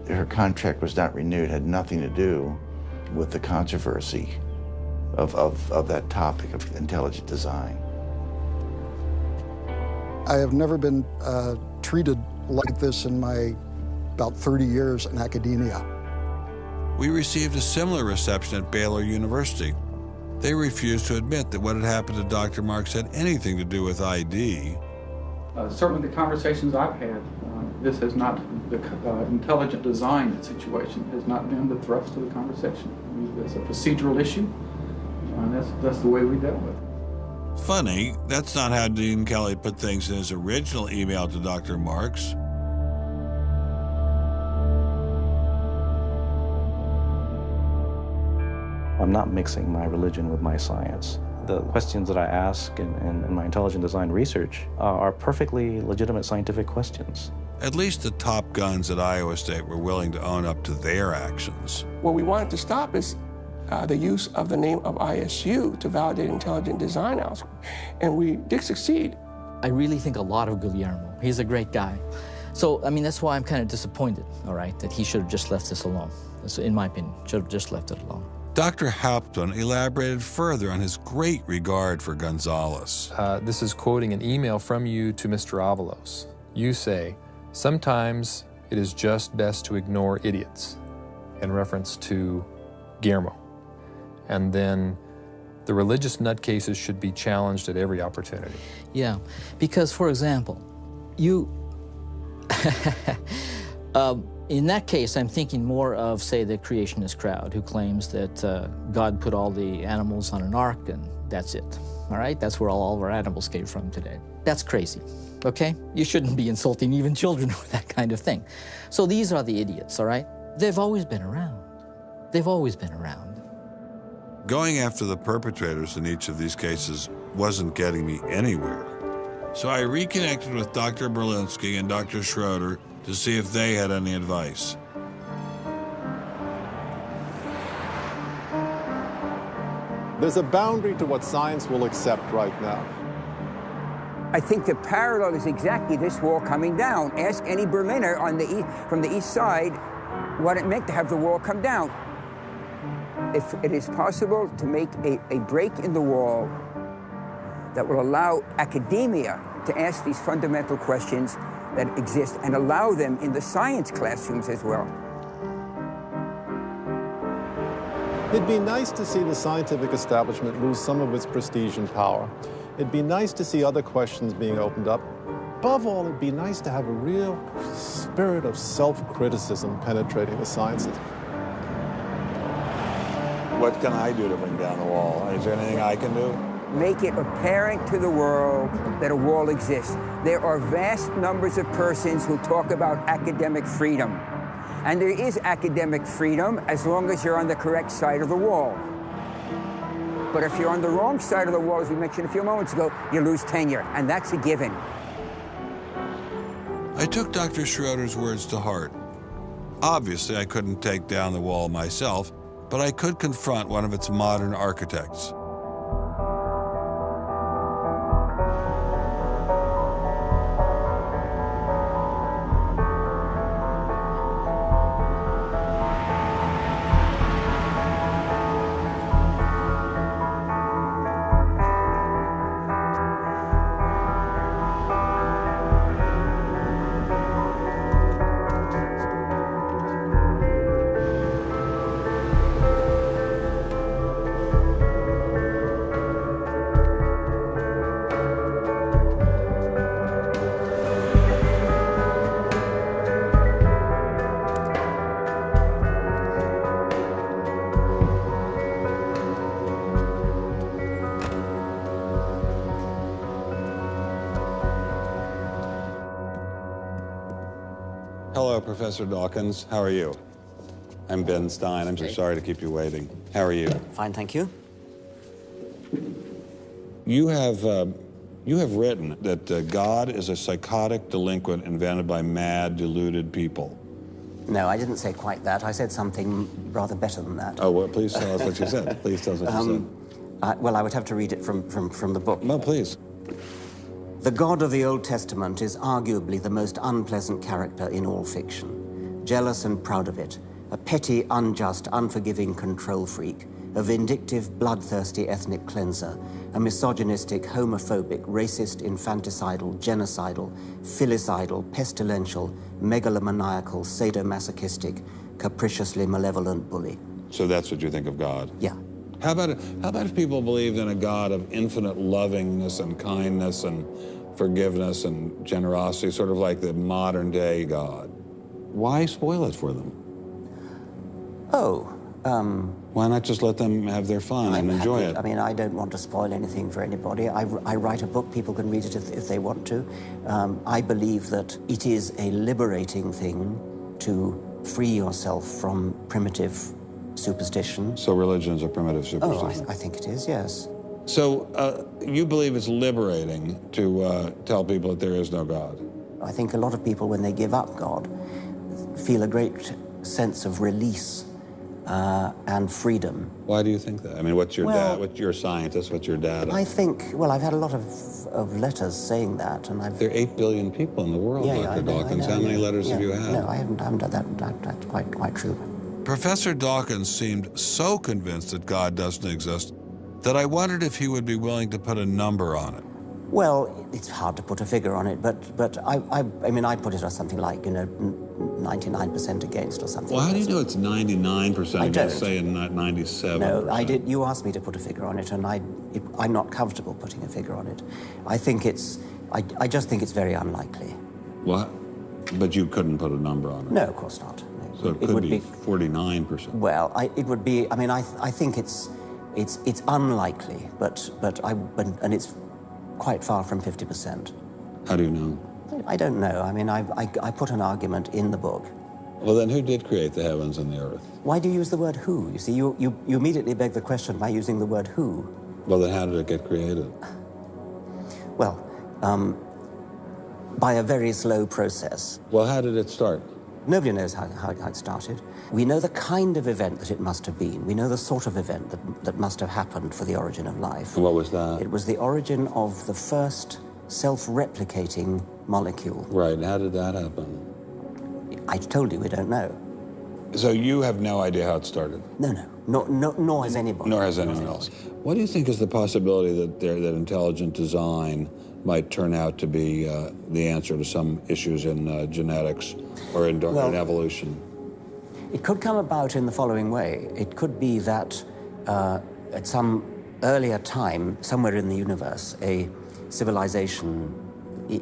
Her contract was not renewed, had nothing to do with the controversy of that topic of intelligent design. I have never been treated like this in my about 30 years in academia. We received a similar reception at Baylor University. They refused to admit that what had happened to Dr. Marks had anything to do with ID. Certainly the conversations I've had, this has not, the intelligent design situation has not been the thrust of the conversation. I mean, it's a procedural issue, and that's the way we dealt with it. Funny, that's not how Dean Kelly put things in his original email to Dr. Marks. I'm not mixing my religion with my science. The questions that I ask in my intelligent design research are perfectly legitimate scientific questions. At least the top guns at Iowa State were willing to own up to their actions. What we wanted to stop is the use of the name of ISU to validate intelligent design elsewhere, and we did succeed. I really think a lot of Guillermo. He's a great guy. So, I mean, that's why I'm kind of disappointed, all right, that he should have just left this alone. So, in my opinion, should have just left it alone. Dr. Hauptmann elaborated further on his great regard for Gonzalez. This is quoting an email from you to Mr. Avalos. You say, "Sometimes it is just best to ignore idiots," in reference to Guillermo. And then the religious nutcases should be challenged at every opportunity. Yeah, because, for example, you... in that case, I'm thinking more of, say, the creationist crowd who claims that God put all the animals on an ark and that's it, all right? That's where all of our animals came from today. That's crazy, okay? You shouldn't be insulting even children with that kind of thing. So these are the idiots, all right? They've always been around. They've always been around. Going after the perpetrators in each of these cases wasn't getting me anywhere. So I reconnected with Dr. Berlinski and Dr. Schroeder to see if they had any advice. There's a boundary to what science will accept right now. I think the parallel is exactly this wall coming down. Ask any Berliner on from the east side what it meant to have the wall come down. If it is possible to make a break in the wall that will allow academia to ask these fundamental questions that exist and allow them in the science classrooms as well. It'd be nice to see the scientific establishment lose some of its prestige and power. It'd be nice to see other questions being opened up. Above all, it'd be nice to have a real spirit of self-criticism penetrating the sciences. What can I do to bring down the wall? Is there anything I can do? Make it apparent to the world that a wall exists. There are vast numbers of persons who talk about academic freedom. And there is academic freedom as long as you're on the correct side of the wall. But if you're on the wrong side of the wall, as we mentioned a few moments ago, you lose tenure, and that's a given. I took Dr. Schroeder's words to heart. Obviously, I couldn't take down the wall myself, but I could confront one of its modern architects. Hello, Professor Dawkins. How are you? I'm Ben Stein. I'm so sorry to keep you waiting. How are you? Fine, thank you. You have written that God is a psychotic delinquent invented by mad, deluded people. No, I didn't say quite that. I said something rather better than that. Oh, well, please tell us what you said. Please tell us what you said. Well, I would have to read it from the book. No, please. The God of the Old Testament is arguably the most unpleasant character in all fiction. Jealous and proud of it, a petty, unjust, unforgiving control freak, a vindictive, bloodthirsty ethnic cleanser, a misogynistic, homophobic, racist, infanticidal, genocidal, filicidal, pestilential, megalomaniacal, sadomasochistic, capriciously malevolent bully. So that's what you think of God? Yeah. How about if people believed in a God of infinite lovingness and kindness and forgiveness and generosity, sort of like the modern day God? Why spoil it for them? Why not just let them have their fun and enjoy it? I mean, I don't want to spoil anything for anybody. I write a book, people can read it if they want to. I believe that it is a liberating thing to free yourself from primitive superstition. So religion's a primitive superstition? Oh, I think it is, yes. So you believe it's liberating to tell people that there is no God? I think a lot of people, when they give up God, feel a great sense of release and freedom. Why do you think that? I mean, what's your dad? What's your scientist? What's your dad? I think, well, I've had a lot of letters saying that, and I've... There are 8 billion people in the world, Dr. Dawkins. How many letters have you had? No, I haven't done that. That's quite true. Professor Dawkins seemed so convinced that God doesn't exist that I wondered if he would be willing to put a number on it. Well, it's hard to put a figure on it, but I mean, I put it as something like, 99% against or something. Well, how do you know it's 99% against, say, and not 97%? No, I did. You asked me to put a figure on it, and I'm not comfortable putting a figure on it. I think I just think it's very unlikely. What? But you couldn't put a number on it? No, of course not. No. So it could be 49%. Well, it would be. I mean, I think it's unlikely, and it's quite far from 50%. How do you know? I don't know. I mean, I put an argument in the book. Well, then who did create the heavens and the earth? Why do you use the word who? You see, you immediately beg the question by using the word who. Well, then how did it get created? Well, by a very slow process. Well, how did it start? Nobody knows how it started. We know the kind of event that it must have been. We know the sort of event that must have happened for the origin of life. And what was that? It was the origin of the first self-replicating molecule. Right, how did that happen? I told you we don't know. So you have no idea how it started? Nor has anybody. Nor has anyone else. What do you think is the possibility that intelligent design might turn out to be the answer to some issues in genetics or in evolution? It could come about in the following way. It could be that at some earlier time, somewhere in the universe, a civilization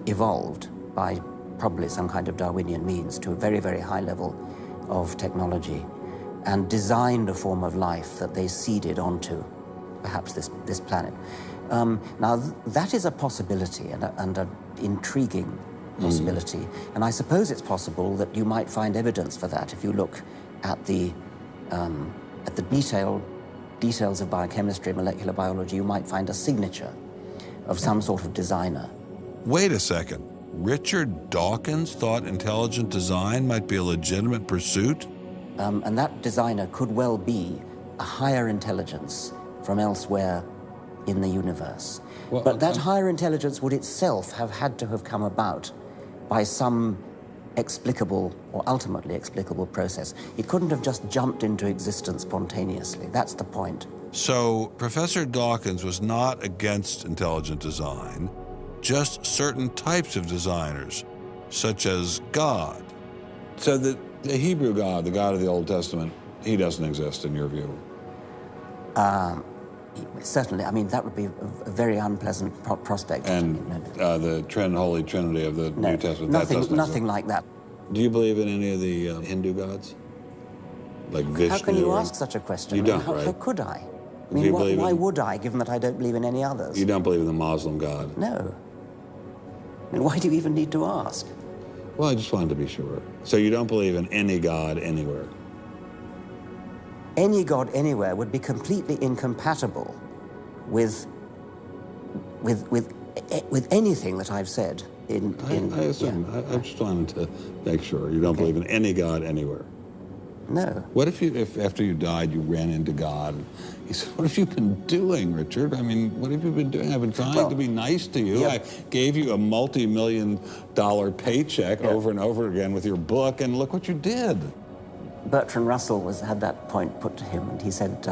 evolved by probably some kind of Darwinian means to a very, very high level of technology and designed a form of life that they seeded onto, perhaps this planet. Now, that is a possibility and an intriguing possibility. And I suppose it's possible that you might find evidence for that if you look at the details of biochemistry, molecular biology. You might find a signature of some sort of designer. Wait a second. Richard Dawkins thought intelligent design might be a legitimate pursuit? And that designer could well be a higher intelligence from elsewhere in the universe. Well, but that higher intelligence would itself have had to have come about by some explicable or ultimately explicable process. It couldn't have just jumped into existence spontaneously. That's the point. So Professor Dawkins was not against intelligent design, just certain types of designers, such as God. So the Hebrew God, the God of the Old Testament, he doesn't exist in your view? Certainly. I mean, that would be a very unpleasant prospect. And the Holy Trinity of the New Testament, nothing like that. Do you believe in any of the Hindu gods? Like Vishnu? How can you ask such a question? You don't, right? How could I? I mean, why would I, given that I don't believe in any others? You don't believe in the Muslim God? No. I mean, why do you even need to ask? Well, I just wanted to be sure. So you don't believe in any God anywhere? Any God anywhere would be completely incompatible with anything that I've said. I assume. Yeah. I just wanted to make sure you don't believe in any God anywhere. No. What if after you died you ran into God? He said, "What have you been doing, Richard? I mean, what have you been doing? I've been trying to be nice to you. I gave you a multi-million-dollar paycheck over and over again with your book, and look what you did." Bertrand Russell had that point put to him, and he said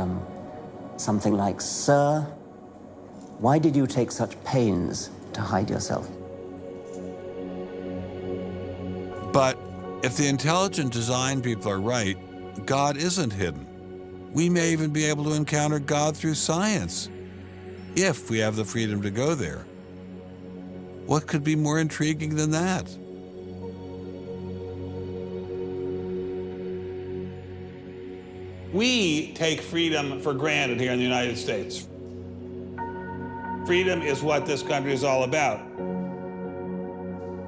something like, "Sir, why did you take such pains to hide yourself?" But if the intelligent design people are right, God isn't hidden. We may even be able to encounter God through science, if we have the freedom to go there. What could be more intriguing than that? We take freedom for granted here in the United States. Freedom is what this country is all about.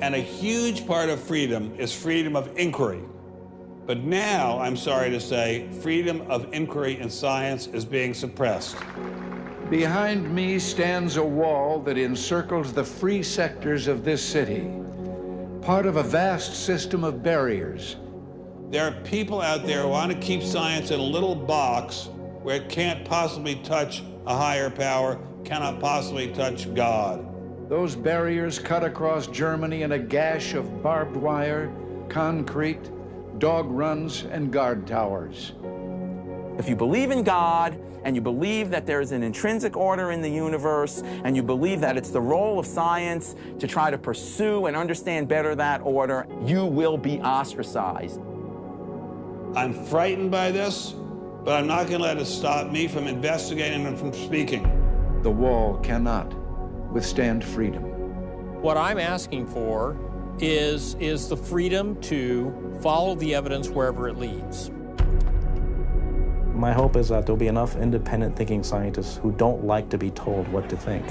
And a huge part of freedom is freedom of inquiry. But now, I'm sorry to say, freedom of inquiry in science is being suppressed. Behind me stands a wall that encircles the free sectors of this city, part of a vast system of barriers. There are people out there who want to keep science in a little box where it can't possibly touch a higher power, cannot possibly touch God. Those barriers cut across Germany in a gash of barbed wire, concrete, dog runs, and guard towers. If you believe in God, and you believe that there is an intrinsic order in the universe, and you believe that it's the role of science to try to pursue and understand better that order, you will be ostracized. I'm frightened by this, but I'm not going to let it stop me from investigating and from speaking. The wall cannot withstand freedom. What I'm asking for is the freedom to follow the evidence wherever it leads. My hope is that there'll be enough independent thinking scientists who don't like to be told what to think.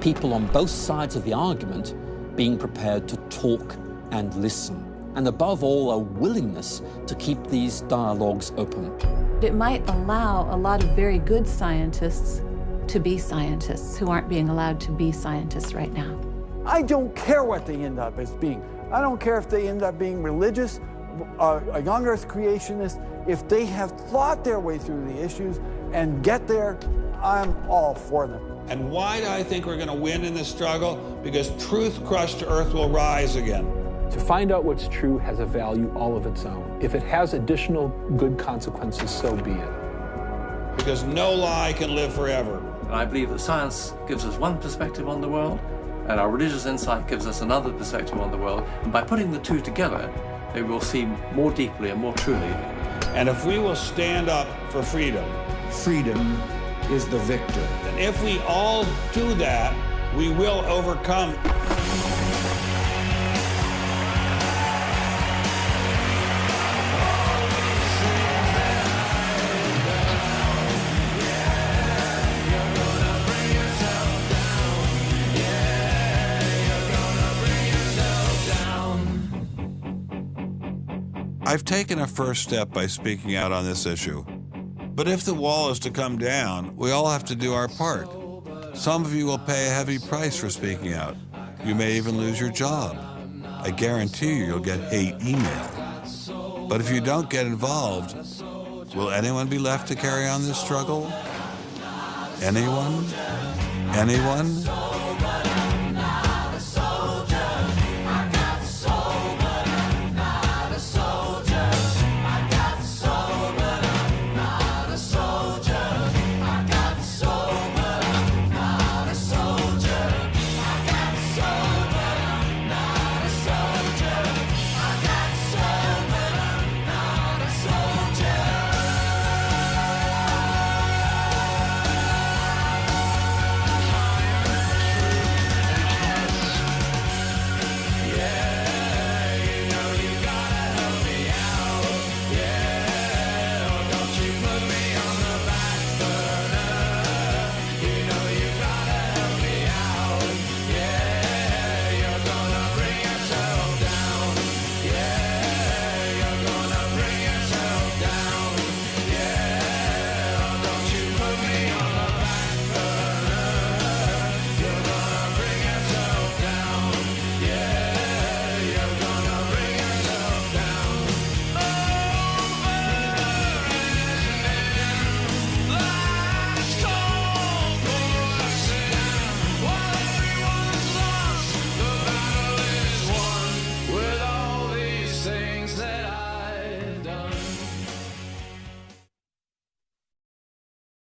People on both sides of the argument being prepared to talk and listen. And above all, a willingness to keep these dialogues open. It might allow a lot of very good scientists to be scientists who aren't being allowed to be scientists right now. I don't care what they end up as being. I don't care if they end up being religious, a young earth creationist. If they have thought their way through the issues and get there, I'm all for them. And why do I think we're going to win in this struggle? Because truth crushed to earth will rise again. To find out what's true has a value all of its own. If it has additional good consequences, so be it. Because no lie can live forever. And I believe that science gives us one perspective on the world, and our religious insight gives us another perspective on the world. And by putting the two together, they will see more deeply and more truly. And if we will stand up for freedom, freedom is the victor. And if we all do that, we will overcome. I've taken a first step by speaking out on this issue. But if the wall is to come down, we all have to do our part. Some of you will pay a heavy price for speaking out. You may even lose your job. I guarantee you'll get hate email. But if you don't get involved, will anyone be left to carry on this struggle? Anyone? Anyone?